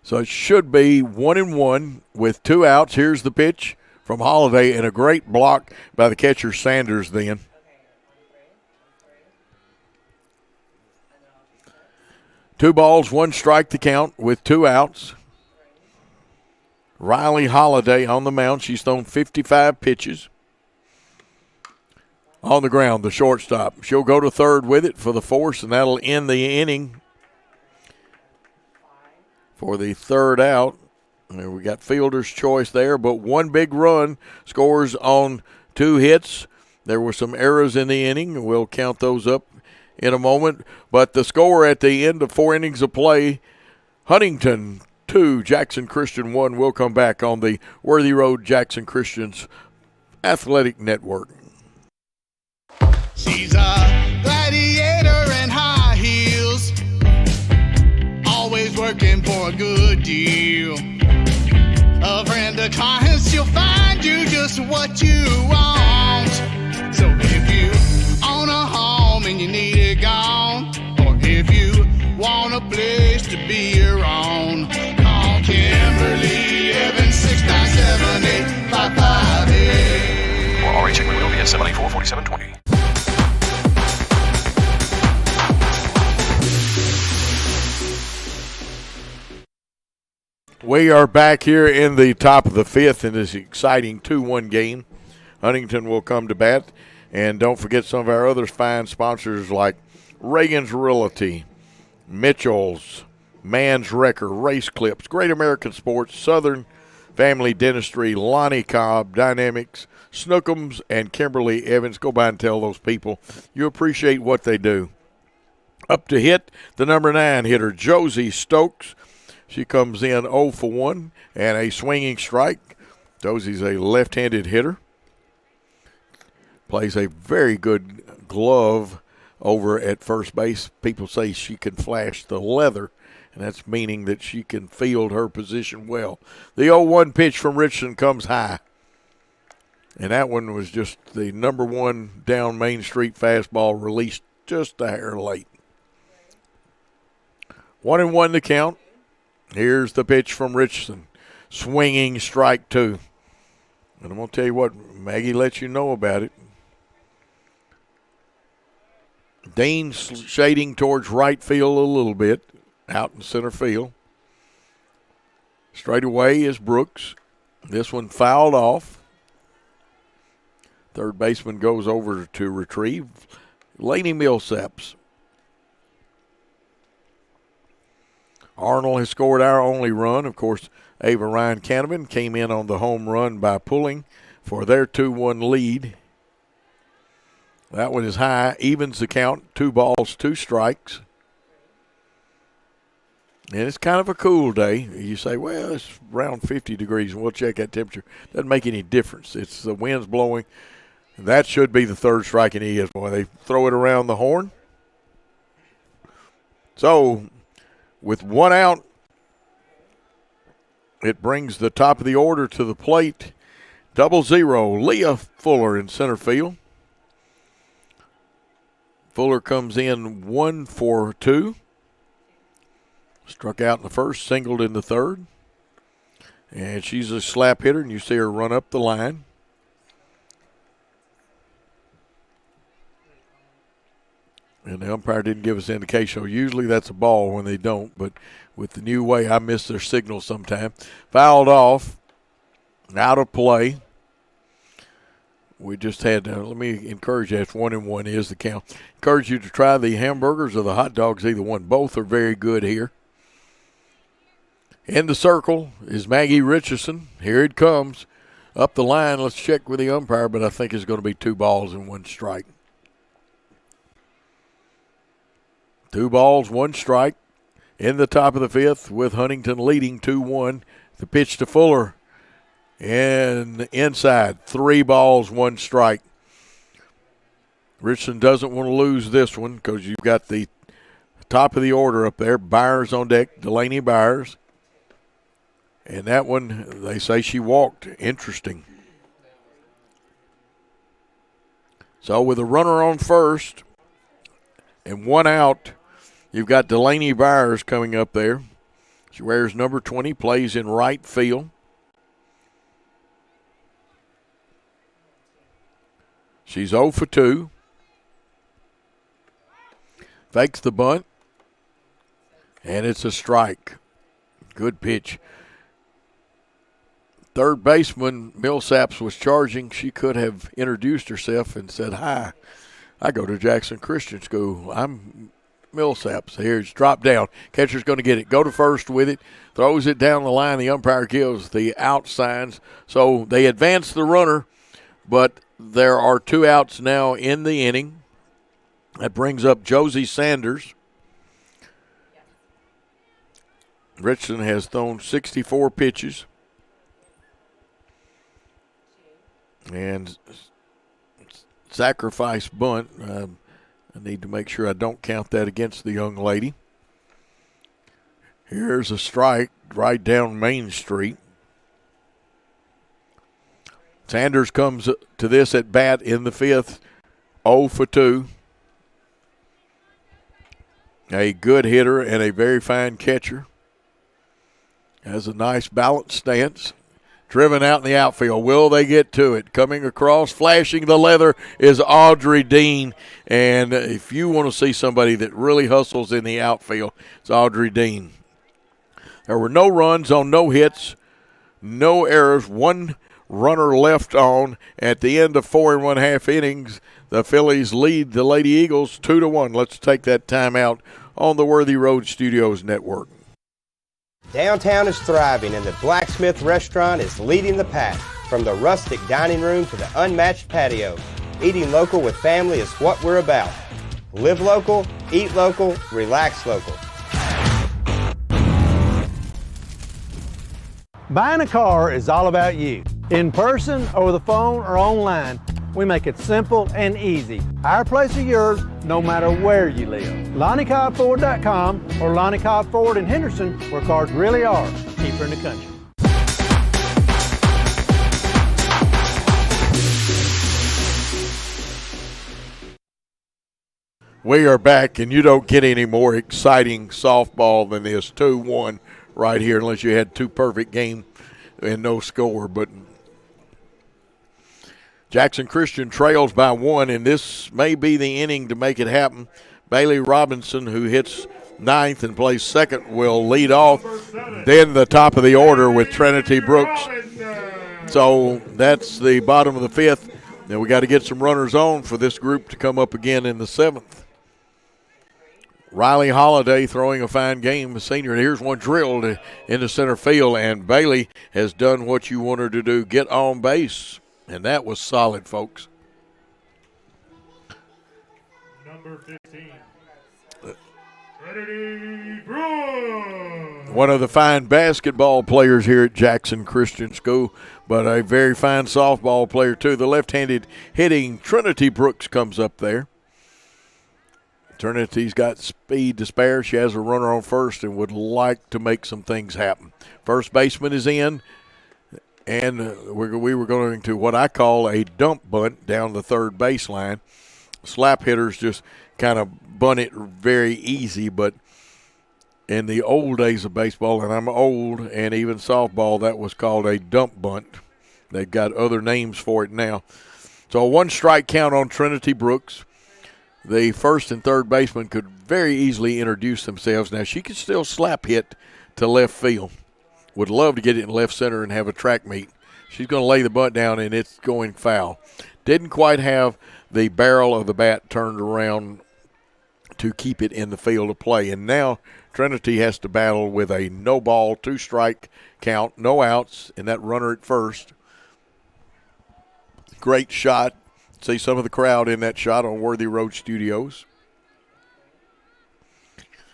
So it should be 1-1 with 2 outs. Here's the pitch from Holiday, and a great block by the catcher Sanders then. Two balls, 1 strike to count with 2 outs. Riley Holiday on the mound. She's thrown 55 pitches. On the ground, the shortstop. She'll go to third with it for the force, and that'll end the inning for the 3rd out. And we got fielder's choice there, but 1 big run scores on 2 hits. There were some errors in the inning. We'll count those up in a moment. But the score at the end of 4 innings of play, Huntingdon 2, Jackson Christian 1. We'll come back on the Worthy Road Jackson Christian's Athletic Network. She's a gladiator in high heels, always working for a good deal. A friend of clients, she'll find you just what you want. So if you own a home and you need it gone, or if you want a place to be your own, call Kimberly Evans 697-8558. For RH Equipment, will be at 784-4720. We are back here in the top of the 5th in this exciting 2-1 game. Huntingdon will come to bat. And don't forget some of our other fine sponsors like Reagan's Realty, Mitchell's, Man's Wrecker, Race Clips, Great American Sports, Southern Family Dentistry, Lonnie Cobb, Dynamics, Snookums, and Kimberly Evans. Go by and tell those people you appreciate what they do. Up to hit, the number 9 hitter, Josie Stokes. She comes in 0 for 1 and a swinging strike. Josie's a left-handed hitter. Plays a very good glove over at first base. People say she can flash the leather, and that's meaning that she can field her position well. The 0-1 pitch from Richardson comes high. And that one was just the number 1 down Main Street fastball released just a hair late. 1-1 to count. Here's the pitch from Richardson. Swinging strike 2. And I'm going to tell you what, Maggie lets you know about it. Dean shading towards right field a little bit, out in center field. Straight away is Brooks. This one fouled off. Third baseman goes over to retrieve. Laney Millsaps. Arnold has scored our only run. Of course, Ava Ryan Canavan came in on the home run by pulling for their 2-1 lead. That one is high, evens the count, 2 balls, 2 strikes. And it's kind of a cool day. You say, well, it's around 50 degrees, and we'll check that temperature. Doesn't make any difference. It's the wind's blowing. That should be the 3rd strike, and he is. Boy, they throw it around the horn. So, with 1 out, it brings the top of the order to the plate. 0-0, Leah Fuller in center field. Fuller comes in 1 for 2. Struck out in the first, singled in the third. And she's a slap hitter, and you see her run up the line. And the umpire didn't give us indication. Usually that's a ball when they don't, but with the new way, I miss their signal sometime. Fouled off, out of play. We just had, let me encourage you, if 1-1 is the count. Encourage you to try the hamburgers or the hot dogs, either one. Both are very good here. In the circle is Maggie Richardson. Here it comes. up the line. Let's check with the umpire, but I think it's going to be 2 balls and 1 strike. 2 balls, 1 strike in the top of the 5th with Huntingdon leading 2-1. The pitch to Fuller and inside. 3 balls, 1 strike. Richardson doesn't want to lose this one because you've got the top of the order up there. Byers on deck, Delaney Byers. And that one, they say she walked. Interesting. So with a runner on first and 1 out, you've got Delaney Byers coming up there. She wears number 20, plays in right field. She's 0 for 2. Fakes the bunt. And it's a strike. Good pitch. Third baseman Millsaps was charging. She could have introduced herself and said, "Hi, I go to Jackson Christian School. I'm Millsaps." Here's drop down. Catcher's going to get it. Go to first with it. Throws it down the line. The umpire gives the out signs. So they advance the runner, but there are 2 outs now in the inning. That brings up Josie Sanders. Richardson has thrown 64 pitches. And sacrifice bunt. I need to make sure I don't count that against the young lady. Here's a strike right down Main Street. Sanders comes to this at bat in the 5th, 0 for 2. A good hitter and a very fine catcher. Has a nice balanced stance. Driven out in the outfield. Will they get to it? Coming across, flashing the leather is Audrey Dean. And if you want to see somebody that really hustles in the outfield, it's Audrey Dean. There were no runs on no hits, no errors, 1 runner left on at the end of 4 1/2 innings. The Phillies lead the Lady Eagles 2-1. Let's take that timeout on the Worthy Road Studios Network. Downtown is thriving and the Blacksmith Restaurant is leading the pack. From the rustic dining room to the unmatched patio, eating local with family is what we're about. Live local, eat local, relax local. Buying a car is all about you. In person, over the phone, or online, we make it simple and easy. Our place is yours, no matter where you live. LonnieCobbFord.com or Lonnie Cobb Ford in Henderson, where cars really are cheaper in the country. We are back, and you don't get any more exciting softball than this 2-1 right here, unless you had 2 perfect games and no score. But Jackson Christian trails by 1, and this may be the inning to make it happen. Bailey Robinson, who hits 9th and plays 2nd, will lead off. Then the top of the order with Trinity Brooks. So that's the bottom of the 5th. Now we got to get some runners on for this group to come up again in the 7th. Riley Holiday throwing a fine game, a senior. Here's one drilled into center field, and Bailey has done what you want her to do, get on base. And that was solid, folks. Number 15, Trinity Brooks. One of the fine basketball players here at Jackson Christian School, but a very fine softball player, too. The left-handed hitting Trinity Brooks comes up there. Trinity's got speed to spare. She has a runner on first and would like to make some things happen. First baseman is in, and we were going to what I call a dump bunt down the third baseline. Slap hitters just kind of bunt it very easy, but in the old days of baseball, and I'm old, and even softball, that was called a dump bunt. They've got other names for it now. So a 1-strike count on Trinity Brooks. The first and third baseman could very easily introduce themselves. Now, she could still slap hit to left field. Would love to get it in left center and have a track meet. She's going to lay the bunt down, and it's going foul. Didn't quite have the barrel of the bat turned around to keep it in the field of play. And now Trinity has to battle with a no ball, 2-strike count, no outs, and that runner at first. great shot. See some of the crowd in that shot on Worthy Road Studios.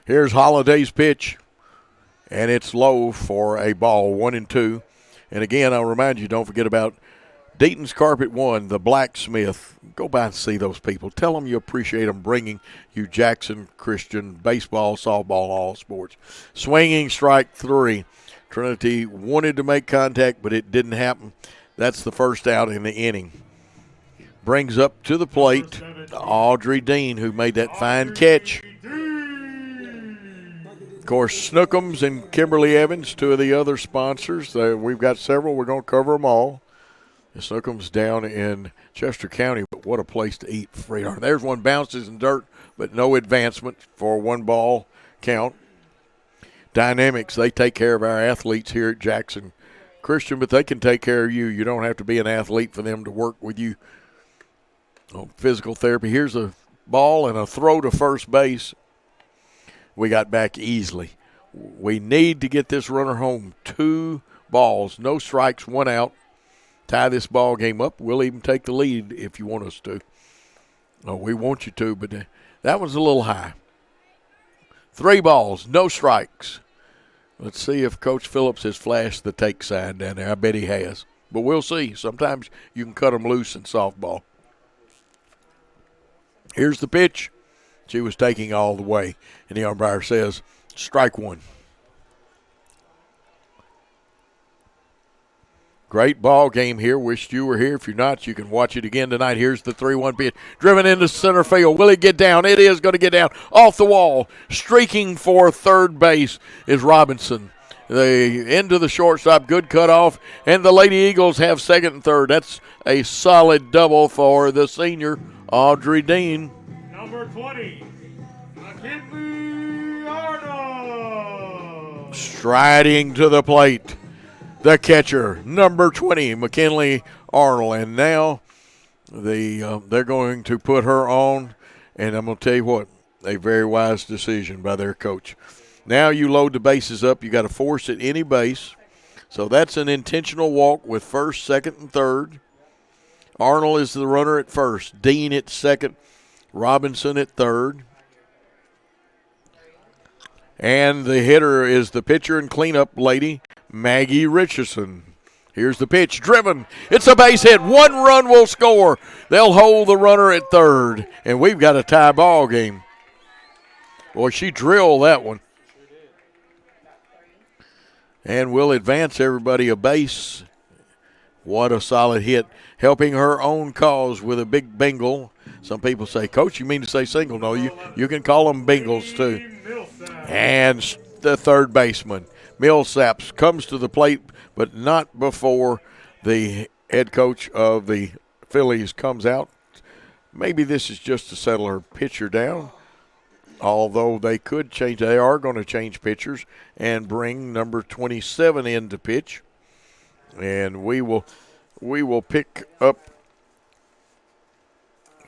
Here's Holiday's pitch, and it's low for a ball, 1-2. And again, I'll remind you, don't forget about Deaton's Carpet 1, the blacksmith. Go by and see those people. Tell them you appreciate them bringing you Jackson Christian baseball, softball, all sports. Swinging strike 3. Trinity wanted to make contact, but it didn't happen. That's the first out in the inning. Brings up to the plate Audrey Dean, who made that fine catch. Of course, Snookums and Kimberly Evans, two of the other sponsors. We've got several. We're going to cover them all. Snookums down in Chester County, but what a place to eat free. There's one, bounces in dirt, but no advancement for 1 ball count. Dynamics, they take care of our athletes here at Jackson Christian, but they can take care of you. You don't have to be an athlete for them to work with you. Physical therapy. Here's a ball and a throw to first base. We got back easily. We need to get this runner home. 2 balls, no strikes, 1 out. Tie this ball game up. We'll even take the lead if you want us to. No, we want you to, but that one's a little high. 3 balls, no strikes. Let's see if Coach Phillips has flashed the take sign down there. I bet he has. But we'll see. Sometimes you can cut them loose in softball. Here's the pitch. She was taking all the way, and the umpire says, strike 1. Great ball game here. Wished you were here. If you're not, you can watch it again tonight. Here's the 3-1 pitch. Driven into center field. Will it get down? It is going to get down. Off the wall. Streaking for third base is Robinson. The end of the shortstop. Good cutoff. And the Lady Eagles have second and third. That's a solid double for the senior, Audrey Dean. Number 20, McKinley Arnold. Striding to the plate, the catcher, number 20, McKinley Arnold. And now they're going to put her on, and I'm going to tell you what, a very wise decision by their coach. Now you load the bases up. You got to force at any base. So that's an intentional walk with first, second, and third. Arnold is the runner at first. Dean at second. Robinson at third. And the hitter is the pitcher and cleanup lady, Maggie Richardson. Here's the pitch. Driven. It's a base hit. 1 run will score. They'll hold the runner at third. And we've got a tie ball game. Boy, she drilled that one. And we'll advance everybody a base. What a solid hit. Helping her own cause with a big bingle. Some people say, Coach, you mean to say single? No, you can call them bingles too. And the third baseman, Millsaps, comes to the plate, but not before the head coach of the Phillies comes out. Maybe this is just to settle her pitcher down, although they are going to change pitchers and bring number 27 in to pitch. And we will pick up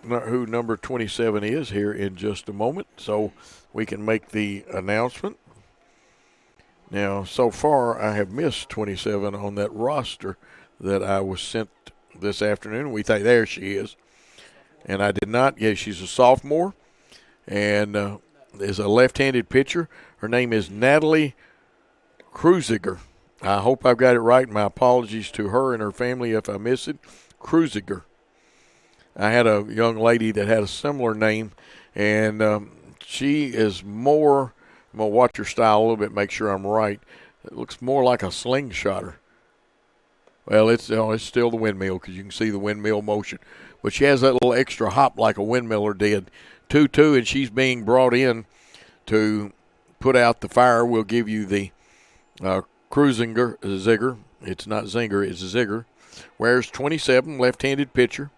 who number 27 is here in just a moment, so we can make the announcement. Now, so far, I have missed 27 on that roster that I was sent this afternoon. We think there she is. And I did not. Yeah, she's a sophomore and is a left-handed pitcher. Her name is Natalie Kruziger. I hope I've got it right. My apologies to her and her family if I miss it. Kruziger. I had a young lady that had a similar name, and she is more – I'm going to watch her style a little bit, make sure I'm right. It looks more like a slingshotter. Well, it's still the windmill because you can see the windmill motion. But she has that little extra hop like a windmiller did. 2-2, and she's being brought in to put out the fire. We'll give you the Zigger. It's not Zinger, it's Zigger. Wears 27, left-handed pitcher.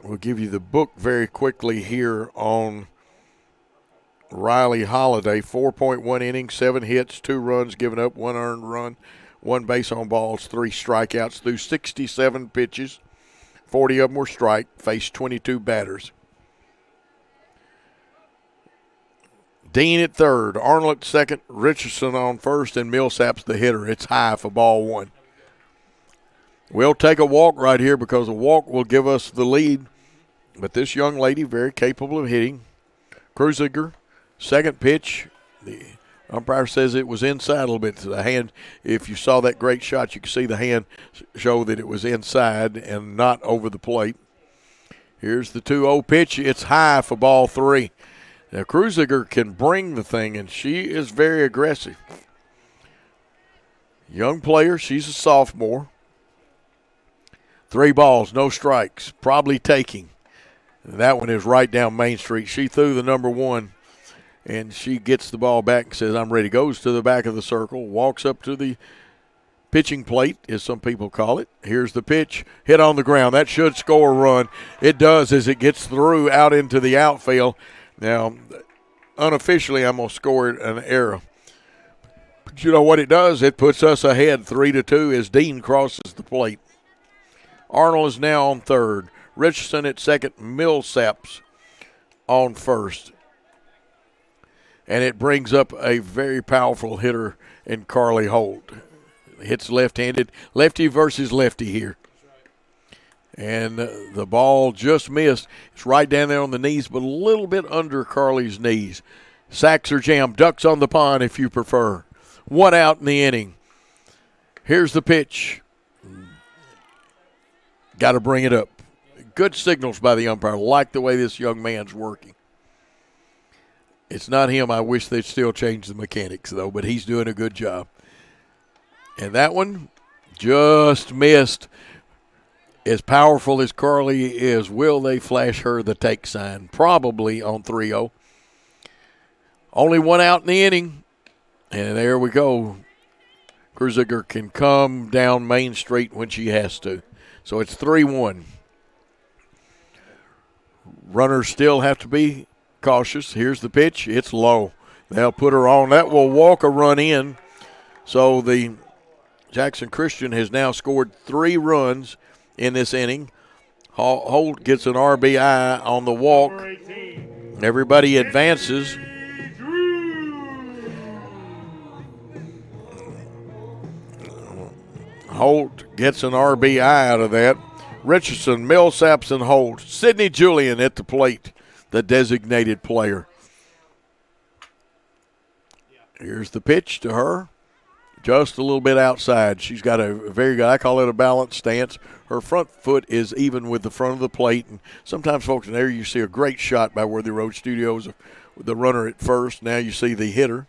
We'll give you the book very quickly here on Riley Holiday. 4.1 innings, 7 hits, 2 runs given up, 1 earned run, 1 base on balls, 3 strikeouts through 67 pitches. 40 of them were strike, faced 22 batters. Dean at third, Arnold at second, Richardson on first, and Millsaps the hitter. It's high for ball 1. We'll take a walk right here because a walk will give us the lead. But this young lady, very capable of hitting. Kruziger, second pitch. The umpire says it was inside a little bit. The hand, if you saw that great shot, you could see the hand show that it was inside and not over the plate. Here's the 2-0 pitch. It's high for ball 3. Now, Kruziger can bring the thing, and she is very aggressive. Young player, she's a sophomore. 3 balls, no strikes, probably taking. That one is right down Main Street. She threw the number 1, and she gets the ball back and says, I'm ready. Goes to the back of the circle, walks up to the pitching plate, as some people call it. Here's the pitch, hit on the ground. That should score a run. It does as it gets through out into the outfield. Now, unofficially, I'm going to score it an error. But you know what it does? It puts us ahead 3-2 as Dean crosses the plate. Arnold is now on third. Richardson at second. Millsaps on first. And it brings up a very powerful hitter in Carly Holt. Hits left-handed. Lefty versus lefty here. And the ball just missed. It's right down there on the knees, but a little bit under Carly's knees. Sacks are jammed. Ducks on the pond if you prefer. 1 out in the inning. Here's the pitch. Got to bring it up. Good signals by the umpire. Like the way this young man's working. It's not him. I wish they'd still change the mechanics, though, but he's doing a good job. And that one just missed. As powerful as Carly is, will they flash her the take sign? Probably on 3-0. Only 1 out in the inning. And there we go. Kruziger can come down Main Street when she has to. So it's 3-1. Runners still have to be cautious. Here's the pitch. It's low. They'll put her on. That will walk a run in. So the Jackson Christian has now scored 3 runs in this inning. Holt gets an RBI on the walk. Everybody advances. Holt gets an RBI out of that. Richardson, Millsaps, and Holt. Sydney Julian at the plate, the designated player. Here's the pitch to her. Just a little bit outside. She's got a very good, I call it a balanced stance. Her front foot is even with the front of the plate. And sometimes, folks, in there you see a great shot by Worthy Road Studios with the runner at first. Now you see the hitter.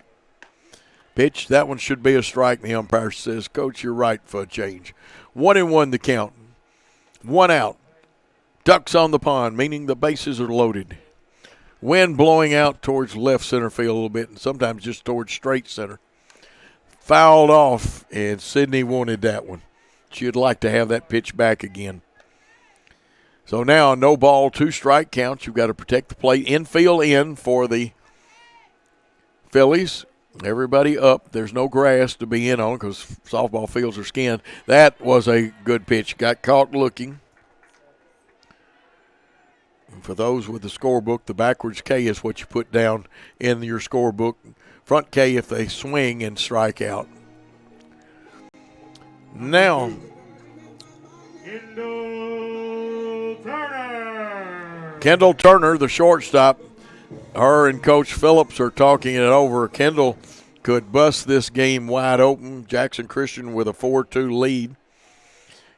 Pitch, that one should be a strike. The umpire says, Coach, you're right for a change. 1-1 the count. 1 out. Ducks on the pond, meaning the bases are loaded. Wind blowing out towards left center field a little bit and sometimes just towards straight center. Fouled off, and Sydney wanted that one. She'd like to have that pitch back again. So now, no ball, 2 strike counts. You've got to protect the plate. Infield in for the Phillies. Everybody up. There's no grass to be in on because softball fields are skinned. That was a good pitch. Got caught looking. And for those with the scorebook, the backwards K is what you put down in your scorebook. Front K if they swing and strike out. Now, Kendall Turner, the shortstop. Her and Coach Phillips are talking it over. Kendall could bust this game wide open. Jackson Christian with a 4-2 lead.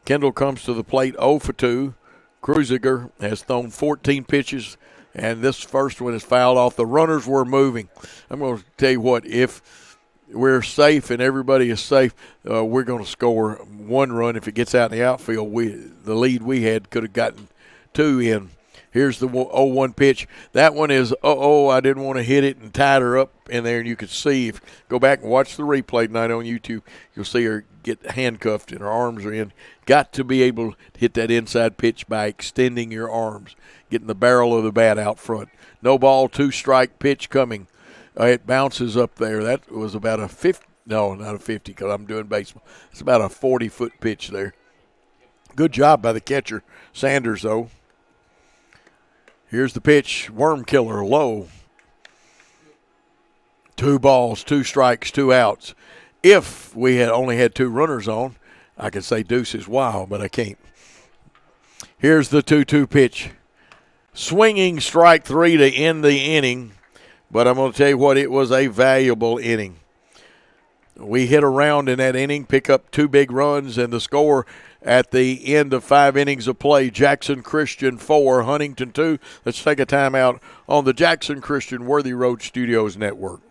Kendall comes to the plate 0 for 2. Kruziger has thrown 14 pitches, and this first one is fouled off. The runners were moving. I'm going to tell you what, if we're safe and everybody is safe, we're going to score 1 run. If it gets out in the outfield, the lead we had could have gotten 2 in. Here's the 0-1 pitch. That one is, I didn't want to hit it, and tied her up in there. And you could see, go back and watch the replay tonight on YouTube, you'll see her get handcuffed and her arms are in. Got to be able to hit that inside pitch by extending your arms, getting the barrel of the bat out front. No ball, 2 strike pitch coming. It bounces up there. That was about a 50. No, not a 50 because I'm doing baseball. It's about a 40-foot pitch there. Good job by the catcher, Sanders, though. Here's the pitch, worm killer, low. 2 balls, 2 strikes, 2 outs. If we had only had 2 runners on, I can say deuces wild, but I can't. Here's the 2-2 pitch. Swinging strike 3 to end the inning, but I'm going to tell you what, it was a valuable inning. We hit around in that inning, pick up 2 big runs, and the score at the end of 5 innings of play, Jackson Christian 4, Huntingdon 2. Let's take a timeout on the Jackson Christian Worthy Road Studios Network.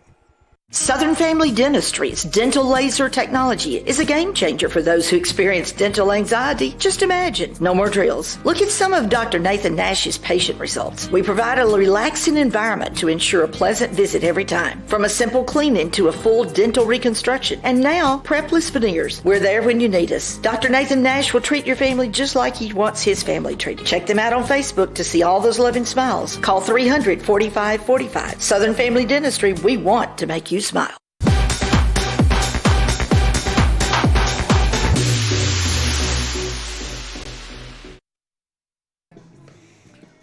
Southern Family Dentistry's dental laser technology is a game changer for those who experience dental anxiety. Just imagine, no more drills. Look at some of Dr. Nathan Nash's patient results. We provide a relaxing environment to ensure a pleasant visit every time. From a simple cleaning to a full dental reconstruction. And now, prepless veneers. We're there when you need us. Dr. Nathan Nash will treat your family just like he wants his family treated. Check them out on Facebook to see all those loving smiles. Call 300-4545. Southern Family Dentistry, we want to make you smile.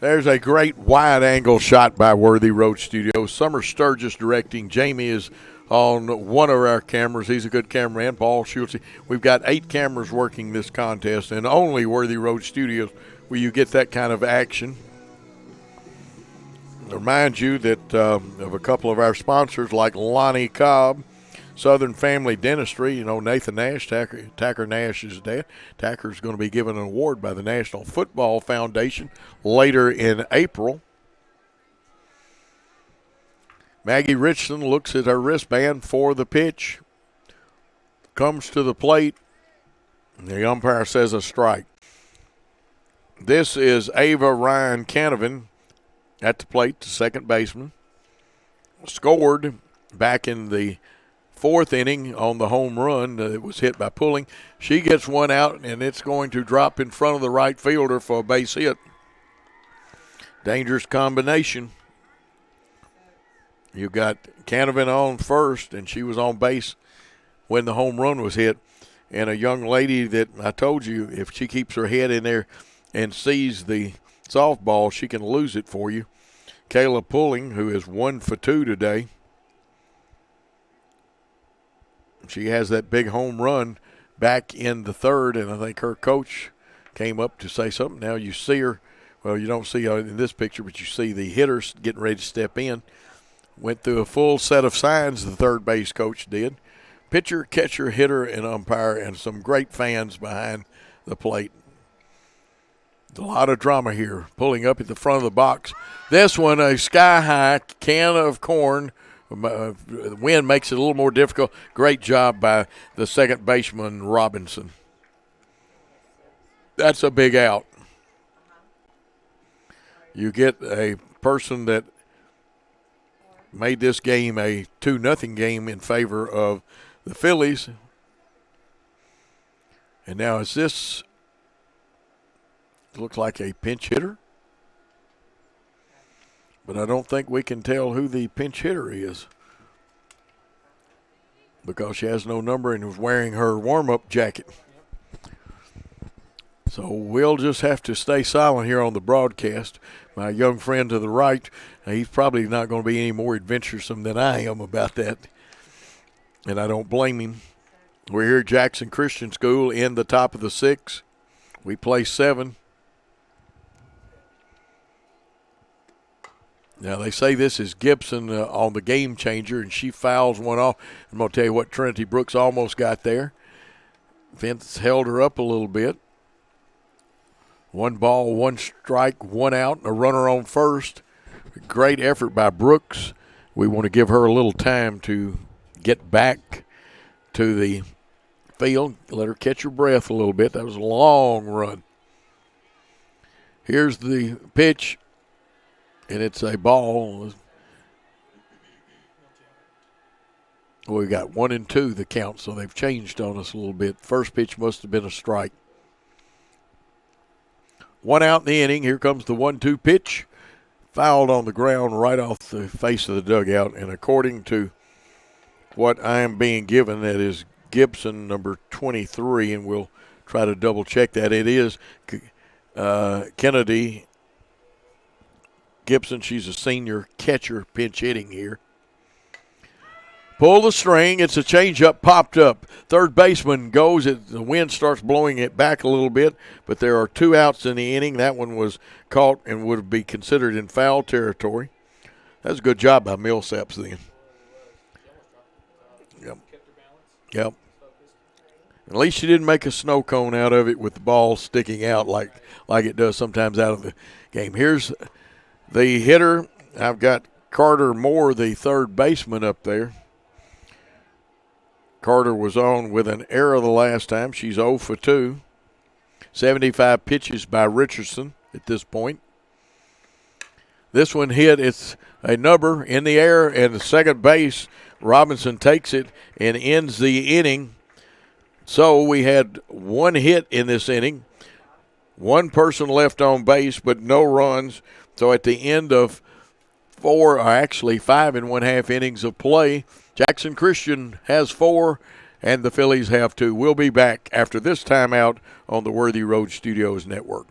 There's a great wide-angle shot by Worthy Road Studios. Summer Sturgis directing. Jamie is on one of our cameras. He's a good cameraman, Paul Schultze. We've got 8 cameras working this contest, and only Worthy Road Studios will you get that kind of action. Remind you that of a couple of our sponsors like Lonnie Cobb, Southern Family Dentistry. You know, Nathan Nash, Tacker Nash's dad. Tacker's going to be given an award by the National Football Foundation later in April. Maggie Richardson looks at her wristband for the pitch. Comes to the plate. The umpire says a strike. This is Ava Ryan Canavan at the plate, the second baseman. Scored back in the 4th inning on the home run. It was hit by Pulling. She gets one out, and it's going to drop in front of the right fielder for a base hit. Dangerous combination. You got Canavan on first, and she was on base when the home run was hit. And a young lady that I told you, if she keeps her head in there and sees the softball, she can lose it for you. Kayla Pulling, who is 1 for 2 today. She has that big home run back in the 3rd, and I think her coach came up to say something. Now you see her, well, you don't see her in this picture, but you see the hitters getting ready to step in. Went through a full set of signs, the third base coach did. Pitcher, catcher, hitter, and umpire, and some great fans behind the plate. A lot of drama here. Pulling up at the front of the box. This one, a sky-high can of corn. The wind makes it a little more difficult. Great job by the second baseman, Robinson. That's a big out. You get a person that made this game a 2-0 game in favor of the Phillies. And now is this, looks like a pinch hitter? But I don't think we can tell who the pinch hitter is because she has no number and was wearing her warm-up jacket. So we'll just have to stay silent here on the broadcast. My young friend to the right, he's probably not going to be any more adventuresome than I am about that, and I don't blame him. We're here at Jackson Christian School in the top of the 6. We play 7. Now, they say this is Gibson on the game changer, and she fouls one off. I'm going to tell you what, Trinity Brooks almost got there. Vince held her up a little bit. 1 ball, 1 strike, 1 out, a runner on first. Great effort by Brooks. We want to give her a little time to get back to the field, let her catch her breath a little bit. That was a long run. Here's the pitch. And it's a ball. Well, we got 1 and 2 the count, so they've changed on us a little bit. First pitch must have been a strike. 1 out in the inning. Here comes the 1-2 pitch. Fouled on the ground right off the face of the dugout. And according to what I am being given, that is Gibson, number 23, and we'll try to double check that. It is Kennedy Gibson. She's a senior catcher pinch hitting here. Pull the string. It's a changeup popped up. Third baseman goes. The wind starts blowing it back a little bit, but there are 2 outs in the inning. That one was caught and would be considered in foul territory. That's a good job by Millsaps then. Yep. At least she didn't make a snow cone out of it with the ball sticking out like it does sometimes out of the game. Here's the hitter. I've got Carter Moore, the third baseman, up there. Carter was on with an error the last time. She's 0 for 2. 75 pitches by Richardson at this point. This one hit. It's a number in the air, and the second base, Robinson takes it and ends the inning. So we had 1 hit in this inning, 1 person left on base, but no runs. So at the end of 4, or actually 5 1/2 innings of play, Jackson Christian has 4, and the Phillies have 2. We'll be back after this timeout on the Worthy Road Studios Network.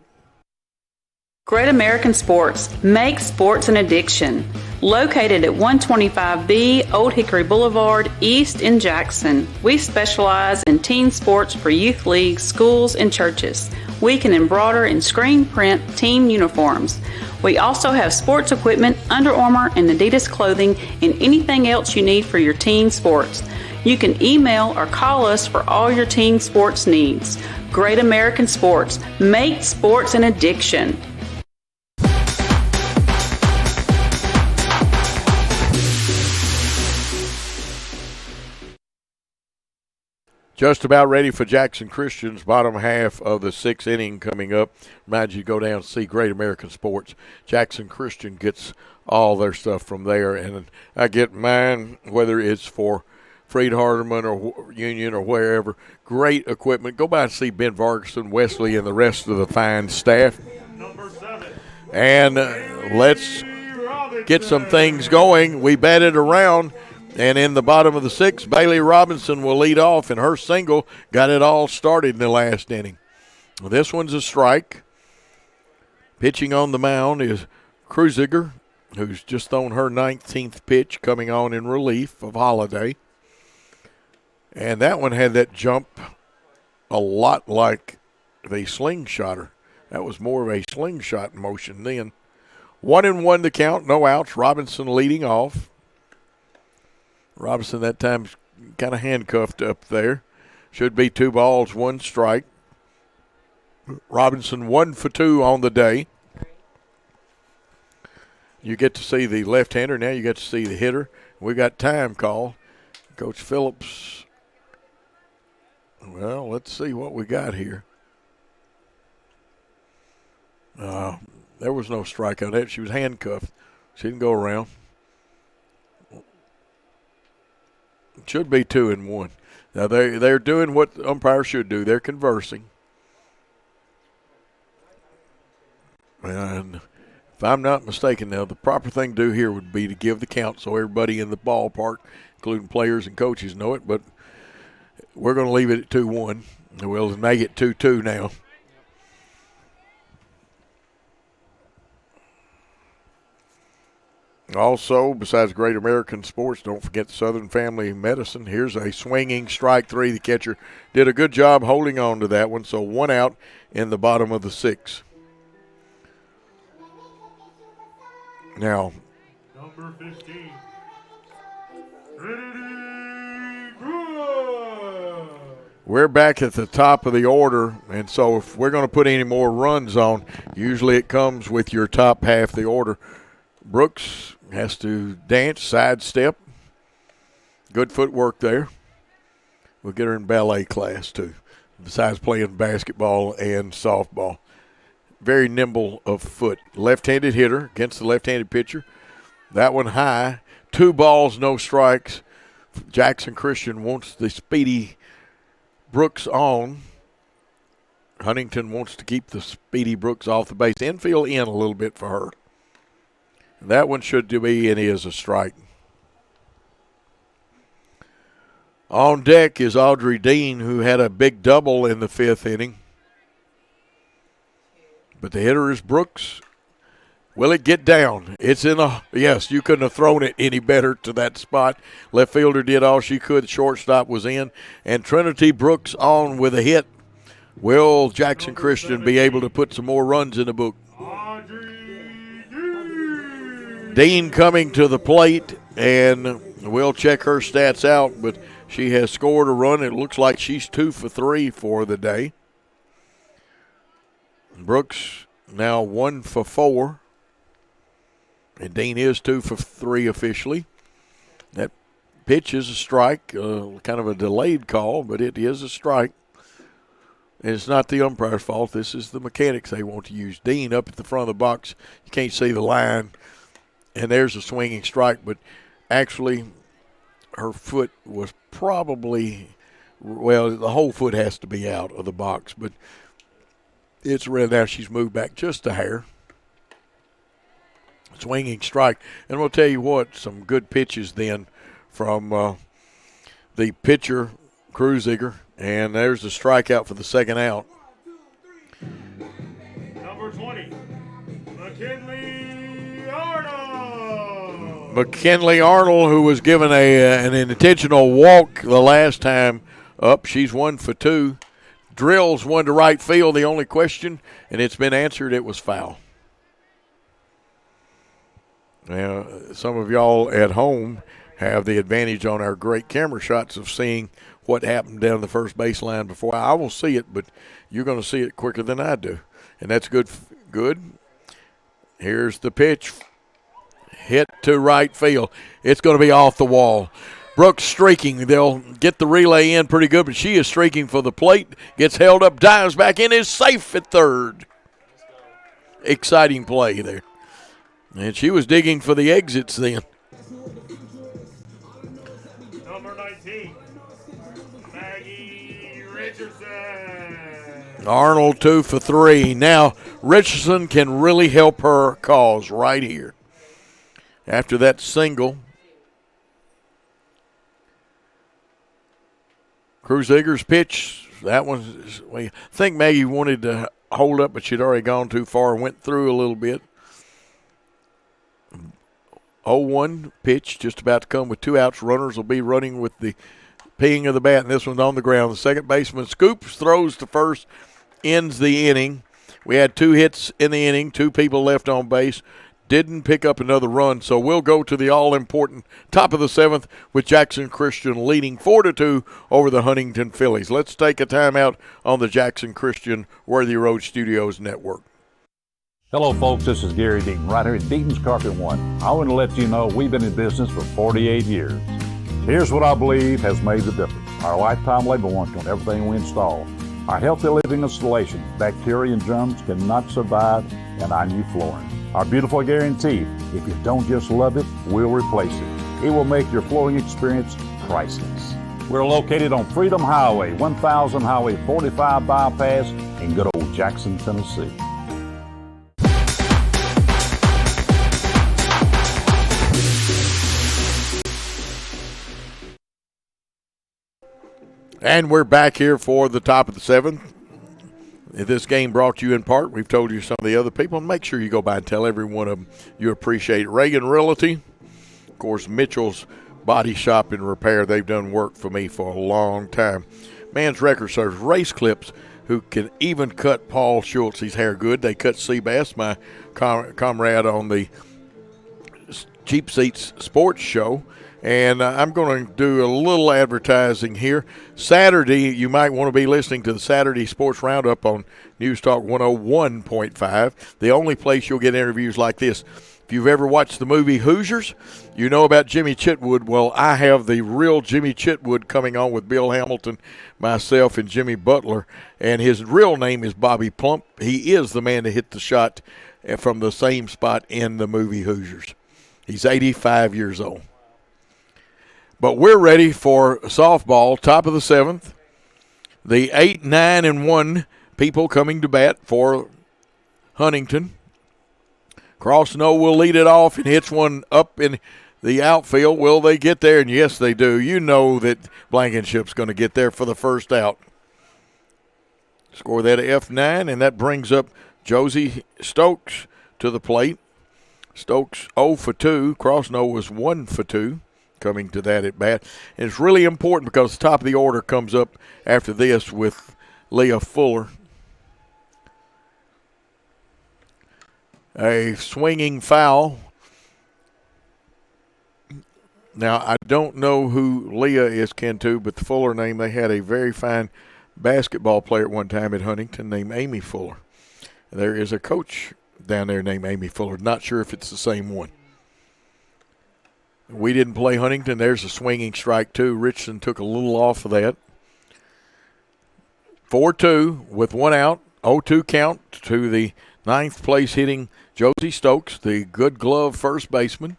Great American Sports. Make sports an addiction. Located at 125B Old Hickory Boulevard, East in Jackson. We specialize in teen sports for youth leagues, schools, and churches. We can embroider and screen print team uniforms. We also have sports equipment, Under Armour and Adidas clothing, and anything else you need for your teen sports. You can email or call us for all your teen sports needs. Great American Sports. Make sports an addiction. Just about ready for Jackson Christian's bottom half of the 6th inning coming up. Remind you to go down and see Great American Sports. Jackson Christian gets all their stuff from there, and I get mine, whether it's for Freed Hardeman or Union or wherever. Great equipment. Go by and see Ben Vargason, Wesley, and the rest of the fine staff. And let's get some things going. We batted around. And in the bottom of the 6th, Bailey Robinson will lead off, and her single got it all started in the last inning. Well, this one's a strike. Pitching on the mound is Kruziger, who's just thrown her 19th pitch, coming on in relief of Holiday. And that one had that jump a lot like the slingshotter. That was more of a slingshot motion then. 1-1 the count, no outs. Robinson leading off. Robinson that time kind of handcuffed up there. Should be 2 balls, 1 strike. Robinson 1 for 2 on the day. You get to see the left-hander. Now you get to see the hitter. We got time call. Coach Phillips. Well, let's see what we got here. There was no strikeout there. She was handcuffed. She didn't go around. It should be 2-1. Now they're doing what the umpire should do. They're conversing. And if I'm not mistaken now, the proper thing to do here would be to give the count so everybody in the ballpark, including players and coaches, know it. But we're going to leave it at 2-1. We'll make it 2-2 now. Also, besides Great American Sports, don't forget Southern Family Medicine. Here's a swinging strike 3. The catcher did a good job holding on to that one, so 1 out in the bottom of the 6th. Now, number 15, we're back at the top of the order, and so if we're going to put any more runs on, usually it comes with your top half of the order. Brooks has to dance, sidestep. Good footwork there. We'll get her in ballet class, too, besides playing basketball and softball. Very nimble of foot. Left-handed hitter against the left-handed pitcher. That one high. 2 balls, no strikes. Jackson Christian wants the speedy Brooks on. Huntingdon wants to keep the speedy Brooks off the base. Infield in a little bit for her. That one should be and is a strike. On deck is Audrey Dean, who had a big double in the 5th inning. But the hitter is Brooks. Will it get down? It's in a, yes, you couldn't have thrown it any better to that spot. Left fielder did all she could. Shortstop was in. And Trinity Brooks on with a hit. Will Jackson Christian be able to put some more runs in the book? Dean coming to the plate, and we'll check her stats out, but she has scored a run. It looks like she's 2 for 3 for the day. Brooks now 1 for 4. And Dean is 2 for 3 officially. That pitch is a strike, kind of a delayed call, but it is a strike. And it's not the umpire's fault. This is the mechanics they want to use. Dean up at the front of the box. You can't see the line. And there's a swinging strike, but actually her foot was probably, well, the whole foot has to be out of the box, but it's red now. She's moved back just a hair. Swinging strike. And we'll tell you what, some good pitches then from the pitcher, Kruziger. And there's the strikeout for the second out. Number 20, McKinley Arnold. McKinley Arnold, who was given an intentional walk the last time up. She's 1 for 2. Drills one to right field. The only question, and it's been answered, it was foul. Now, some of y'all at home have the advantage on our great camera shots of seeing what happened down the first baseline before. I will see it, but you're going to see it quicker than I do. And that's good. Good. Here's the pitch. Hit to right field. It's going to be off the wall. Brooks streaking. They'll get the relay in pretty good, but she is streaking for the plate. Gets held up, dives back in, is safe at third. Exciting play there. And she was digging for the exits then. Number 19, Maggie Richardson. Arnold 2 for 3. Now, Richardson can really help her cause right here. After that single, Kruziger's pitch, that one, I think Maggie wanted to hold up, but she'd already gone too far and went through a little bit. 0-1 pitch, just about to come with 2 outs. Runners will be running with the ping of the bat, and this one's on the ground. The second baseman scoops, throws to first, ends the inning. We had 2 hits in the inning, 2 people left on base. Didn't pick up another run, so we'll go to the all-important top of the 7th with Jackson Christian leading 4-2 over the Huntingdon Phillies. Let's take a timeout on the Jackson Christian Worthy Road Studios Network. Hello, folks. This is Gary Deaton, right here at Deaton's Carpet One. I want to let you know we've been in business for 48 years. Here's what I believe has made the difference. Our lifetime labor warranty on everything we install. Our healthy living installations, bacteria and germs cannot survive in our new flooring. Our beautiful guarantee, if you don't just love it, we'll replace it. It will make your flooring experience priceless. We're located on Freedom Highway, 1000 Highway 45 bypass in good old Jackson, Tennessee. And we're back here for the top of the 7th. This game brought to you in part, we've told you some of the other people. Make sure you go by and tell every one of them you appreciate Reagan Realty. Of course, Mitchell's Body Shop and Repair. They've done work for me for a long time. Man's Record Service. Race Clips, who can even cut Paul Schultz's hair good. They cut Seabass, my comrade on the Cheap Seats Sports Show. And I'm going to do a little advertising here. Saturday, you might want to be listening to the Saturday Sports Roundup on News Talk 101.5, the only place you'll get interviews like this. If you've ever watched the movie Hoosiers, you know about Jimmy Chitwood. Well, I have the real Jimmy Chitwood coming on with Bill Hamilton, myself, and Jimmy Butler. And his real name is Bobby Plump. He is the man that hit the shot from the same spot in the movie Hoosiers. He's 85 years old. But we're ready for softball, top of the 7th. The 8, 9, and 1 people coming to bat for Huntingdon. Crossnoe will lead it off and hits one up in the outfield. Will they get there? And yes, they do. You know that Blankenship's going to get there for the first out. Score that F9, and that brings up Josie Stokes to the plate. Stokes 0 for 2. Crossno was 1 for 2 coming to that at bat. And it's really important because the top of the order comes up after this with Leah Fuller. A swinging foul. Now, I don't know who Leah is kin to, but the Fuller name, they had a very fine basketball player at one time at Huntingdon named Amy Fuller. There is a coach down there named Amy Fuller. Not sure if it's the same one. We didn't play Huntingdon. There's a swinging strike, too. Richardson took a little off of that. 4-2 with one out. 0-2 count to the ninth place hitting Josie Stokes, the good glove first baseman.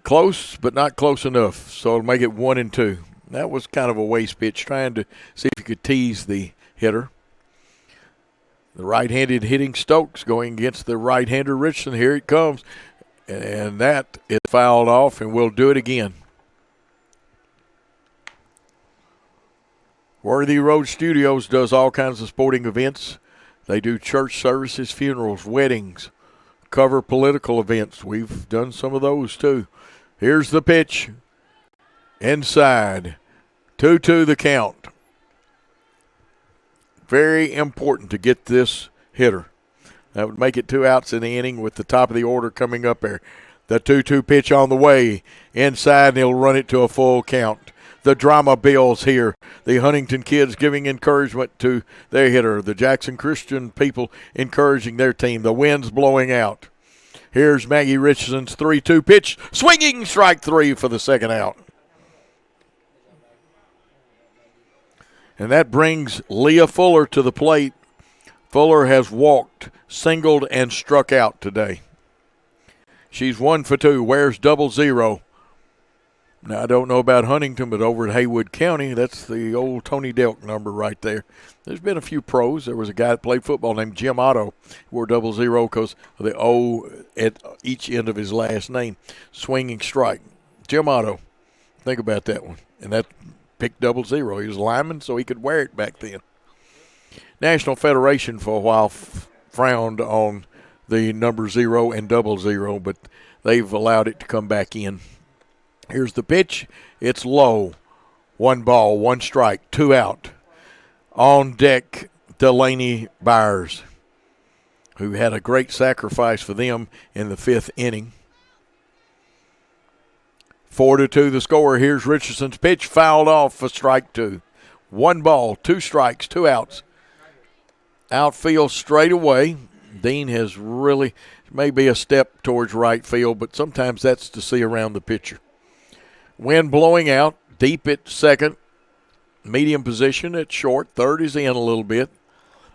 Close, but not close enough, so it'll make it 1-2. That was kind of a waste pitch, trying to see if you could tease the hitter. The right-handed hitting Stokes going against the right-hander Richardson. Here it comes, and that is fouled off, and we'll do it again. Worthy Road Studios does all kinds of sporting events. They do church services, funerals, weddings, cover political events. We've done some of those too. Here's the pitch. Inside. 2-2 the count. Very important to get this hitter. That would make it 2 outs in the inning with the top of the order coming up there. The 2-2 pitch on the way. Inside, and he'll run it to a full count. The drama builds here. The Huntingdon kids giving encouragement to their hitter. The Jackson Christian people encouraging their team. The wind's blowing out. Here's Maggie Richardson's 3-2 pitch. Swinging strike 3 for the second out. And that brings Leah Fuller to the plate. Fuller has walked, singled, and struck out today. She's 1 for 2. Wears 00. Now, I don't know about Huntingdon, but over at Haywood County, that's the old Tony Delk number right there. There's been a few pros. There was a guy that played football named Jim Otto, who wore 00 because of the O at each end of his last name. Swinging strike. Jim Otto. Think about that one. And that picked 00. He was a lineman, so he could wear it back then. National Federation for a while frowned on the number 0 and 00, but they've allowed it to come back in. Here's the pitch. It's low. 1 ball, 1 strike, 2 out. On deck, Delaney Byers, who had a great sacrifice for them in the 5th inning. 4-2 the score. Here's Richardson's pitch. Fouled off for strike 2. 1 ball, 2 strikes, 2 outs. Outfield straight away. Dean has really, maybe a step towards right field, but sometimes that's to see around the pitcher. Wind blowing out, deep at second, medium position at short. Third is in a little bit.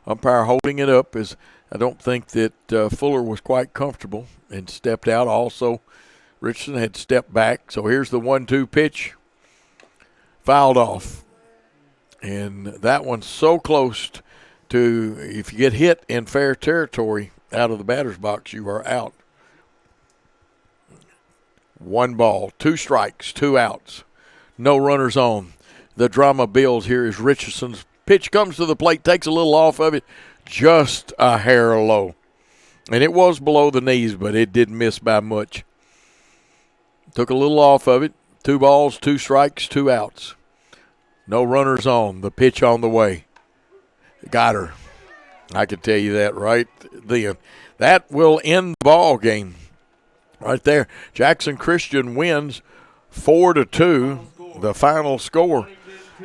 Umpire holding it up as I don't think that Fuller was quite comfortable and stepped out. Also, Richardson had stepped back. So here's the 1-2 pitch. Fouled off. And that one's so close to, if you get hit in fair territory out of the batter's box, you are out. 1 ball, 2 strikes, 2 outs. No runners on. The drama builds here as Richardson's pitch comes to the plate, takes a little off of it, just a hair low. And it was below the knees, but it didn't miss by much. Took a little off of it. 2 balls, 2 strikes, 2 outs. No runners on. The pitch on the way. Got her. I can tell you that right then. That will end the ball game. Right there, Jackson Christian wins 4-2, the final score.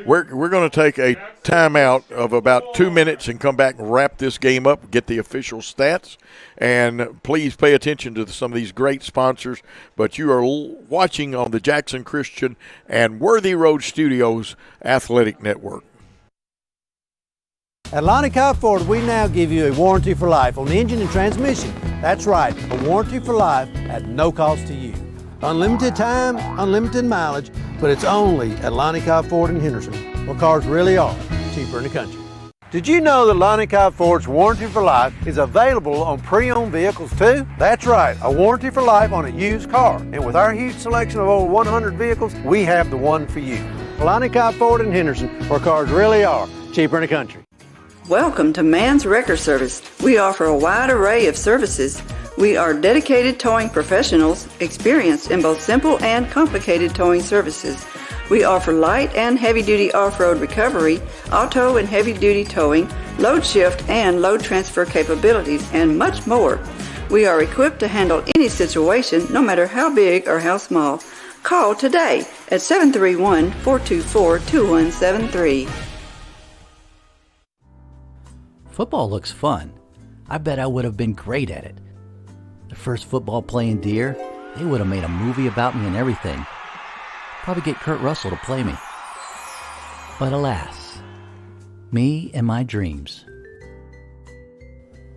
We're going to take a timeout of about 2 minutes and come back and wrap this game up, get the official stats. And please pay attention to some of these great sponsors. But you are watching on the Jackson Christian and Worthy Road Studios Athletic Network. At Lonnie Cobb Ford, we now give you a warranty for life on the engine and transmission. That's right, a warranty for life at no cost to you. Unlimited time, unlimited mileage, but it's only at Lonnie Cobb Ford in Henderson, where cars really are cheaper in the country. Did you know that Lonnie Cobb Ford's warranty for life is available on pre-owned vehicles too? That's right, a warranty for life on a used car. And with our huge selection of over 100 vehicles, we have the one for you. Lonnie Cobb Ford in Henderson, where cars really are cheaper in the country. Welcome to Mann's Wrecker Service. We offer a wide array of services. We are dedicated towing professionals, experienced in both simple and complicated towing services. We offer light and heavy-duty off-road recovery, auto and heavy-duty towing, load shift and load transfer capabilities, and much more. We are equipped to handle any situation, no matter how big or how small. Call today at 731-424-2173. Football looks fun. I bet I would have been great at it. The first football playing deer, they would have made a movie about me and everything. Probably get Kurt Russell to play me. But alas, me and my dreams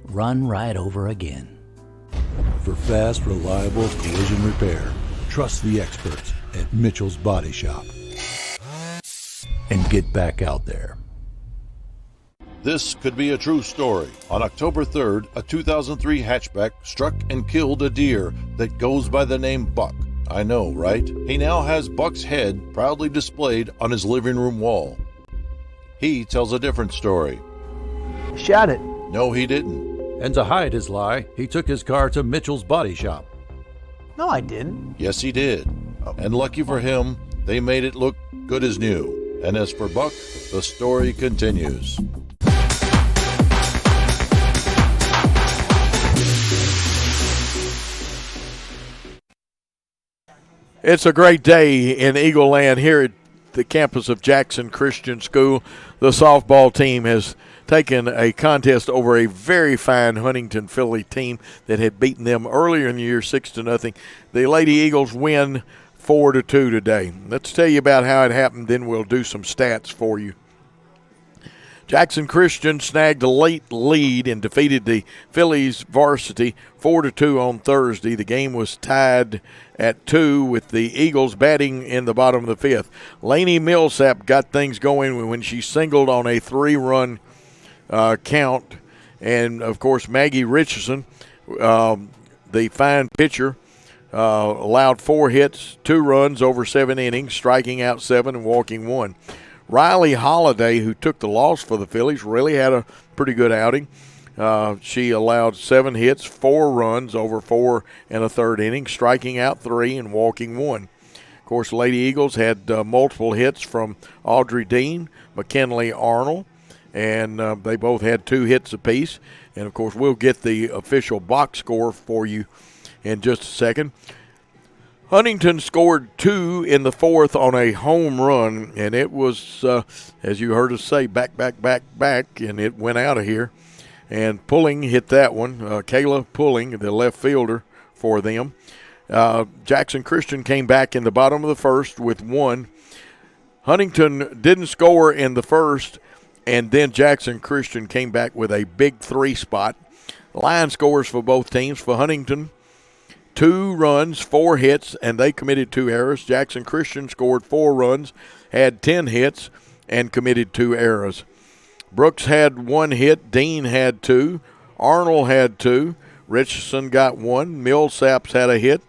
run right over again. For fast, reliable collision repair, trust the experts at Mitchell's Body Shop. And get back out there. This could be a true story. On October 3rd, a 2003 hatchback struck and killed a deer that goes by the name Buck. I know, right? He now has Buck's head proudly displayed on his living room wall. He tells a different story. Shot it. No, he didn't. And to hide his lie, he took his car to Mitchell's Body Shop. No, I didn't. Yes, he did. And lucky for him, they made it look good as new. And as for Buck, the story continues. It's a great day in Eagle Land here at the campus of Jackson Christian School. The softball team has taken a contest over a very fine Huntingdon Philly team that had beaten them earlier in the year 6-0. The Lady Eagles win 4-2 today. Let's tell you about how it happened, then we'll do some stats for you. Jackson Christian snagged a late lead and defeated the Phillies varsity 4-2 on Thursday. The game was tied at 2 with the Eagles batting in the bottom of the fifth. Lainey Millsap got things going when she singled on a 3-run count. And, of course, Maggie Richardson, the fine pitcher, allowed 4 hits, 2 runs over 7 innings, striking out 7 and walking 1. Riley Holiday, who took the loss for the Phillies, really had a pretty good outing. She allowed 7 hits, 4 runs over 4 1/3 innings, striking out 3 and walking 1. Of course, Lady Eagles had multiple hits from Audrey Dean, McKinley Arnold, and they both had 2 hits apiece. And, of course, we'll get the official box score for you in just a second. Huntingdon scored 2 in the 4th on a home run, and it was, as you heard us say, back, and it went out of here. And Pulling hit that one. Kayla Pulling, the left fielder for them. Jackson Christian came back in the bottom of the 1st with 1. Huntingdon didn't score in the 1st, and then Jackson Christian came back with a big 3 spot. Line scores for both teams. For Huntingdon, 2 runs, 4 hits, and they committed 2 errors. Jackson Christian scored 4 runs, had 10 hits, and committed 2 errors. Brooks had 1 hit. Dean had 2. Arnold had 2. Richardson got 1. Millsaps had a hit.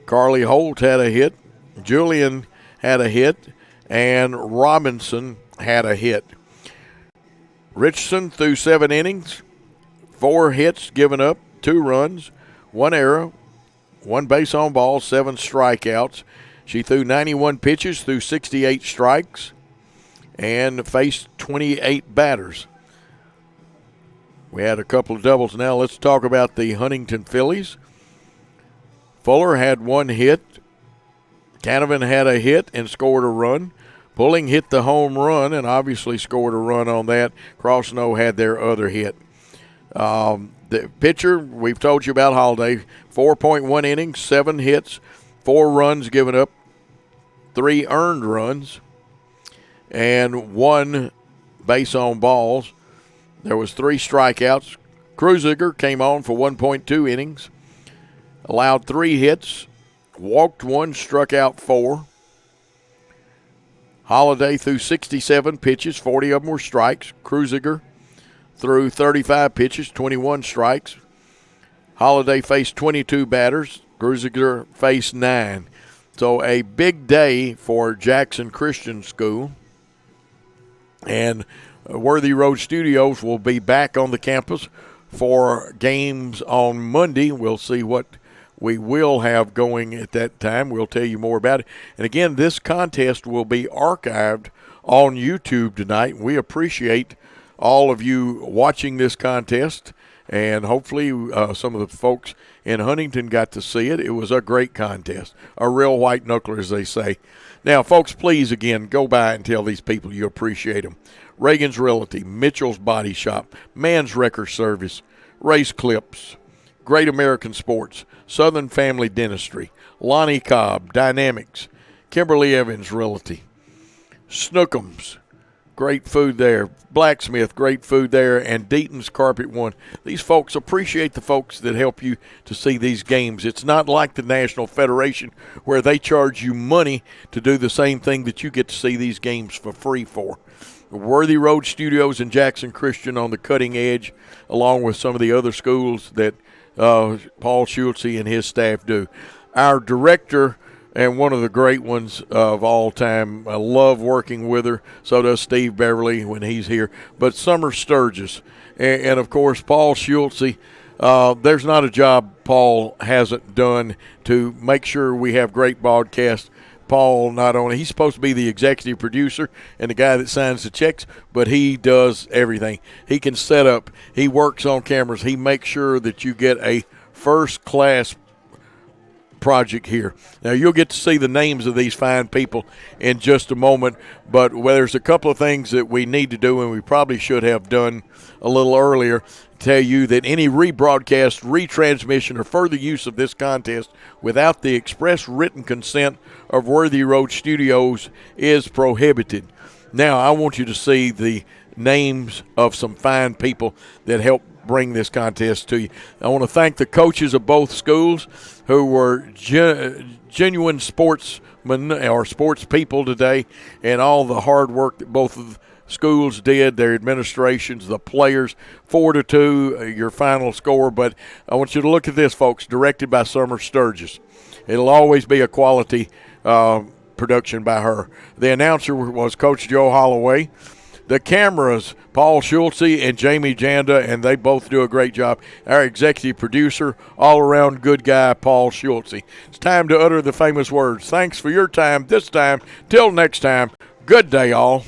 Carly Holt had a hit. Julian had a hit. And Robinson had a hit. Richardson threw 7 innings, 4 hits given up, 2 runs, 1 error, 1 base on ball, 7 strikeouts. She threw 91 pitches, threw 68 strikes, and faced 28 batters. We had a couple of doubles. Now let's talk about the Huntingdon Phillies. Fuller had 1 hit. Canavan had a hit and scored a run. Pulling hit the home run and obviously scored a run on that. Crossnoe had their other hit. The pitcher, we've told you about Holiday, 4.1 innings, 7 hits, 4 runs given up, 3 earned runs, and 1 base on balls. There was 3 strikeouts. Kruziger came on for 1.2 innings, allowed 3 hits, walked 1, struck out 4. Holiday threw 67 pitches, 40 of them were strikes. Kruziger threw 35 pitches, 21 strikes. Holiday faced 22 batters. Kruziger faced 9. So a big day for Jackson Christian School. And Worthy Road Studios will be back on the campus for games on Monday. We'll see what we will have going at that time. We'll tell you more about it. And again, this contest will be archived on YouTube tonight. We appreciate all of you watching this contest, and hopefully some of the folks in Huntingdon got to see it. It was a great contest, a real white knuckler, as they say. Now, folks, please, again, go by and tell these people you appreciate them. Reagan's Realty, Mitchell's Body Shop, Man's Record Service, Race Clips, Great American Sports, Southern Family Dentistry, Lonnie Cobb, Dynamics, Kimberly Evans Realty, Snookums, great food there, Blacksmith, great food there, and Deaton's Carpet One. These folks appreciate the folks that help you to see these games. It's not like the National Federation where they charge you money to do the same thing that you get to see these games for free for. Worthy Road Studios and Jackson Christian on the cutting edge, along with some of the other schools that Paul Schultze and his staff do. Our director, and one of the great ones of all time, I love working with her. So does Steve Beverly when he's here. But Summer Sturgis, and of course, Paul Schultze. There's not a job Paul hasn't done to make sure we have great broadcasts. Paul, not only, he's supposed to be the executive producer and the guy that signs the checks, but he does everything. He can set up. He works on cameras. He makes sure that you get a first-class project here. Now, you'll get to see the names of these fine people in just a moment, but there's a couple of things that we need to do and we probably should have done a little earlier. Tell you that any rebroadcast, retransmission, or further use of this contest without the express written consent of Worthy Road Studios is prohibited. Now, I want you to see the names of some fine people that helped bring this contest to you. I want to thank the coaches of both schools who were genuine sportsmen or sports people today, and all the hard work that both of schools did, their administrations, the players. 4-2, your final score. But I want you to look at this, folks, directed by Summer Sturgis. It'll always be a quality production by her. The announcer was Coach Joe Holloway. The cameras, Paul Schultze and Jamie Janda, and they both do a great job. Our executive producer, all-around good guy, Paul Schultze. It's time to utter the famous words. Thanks for your time this time. Till next time, good day, all.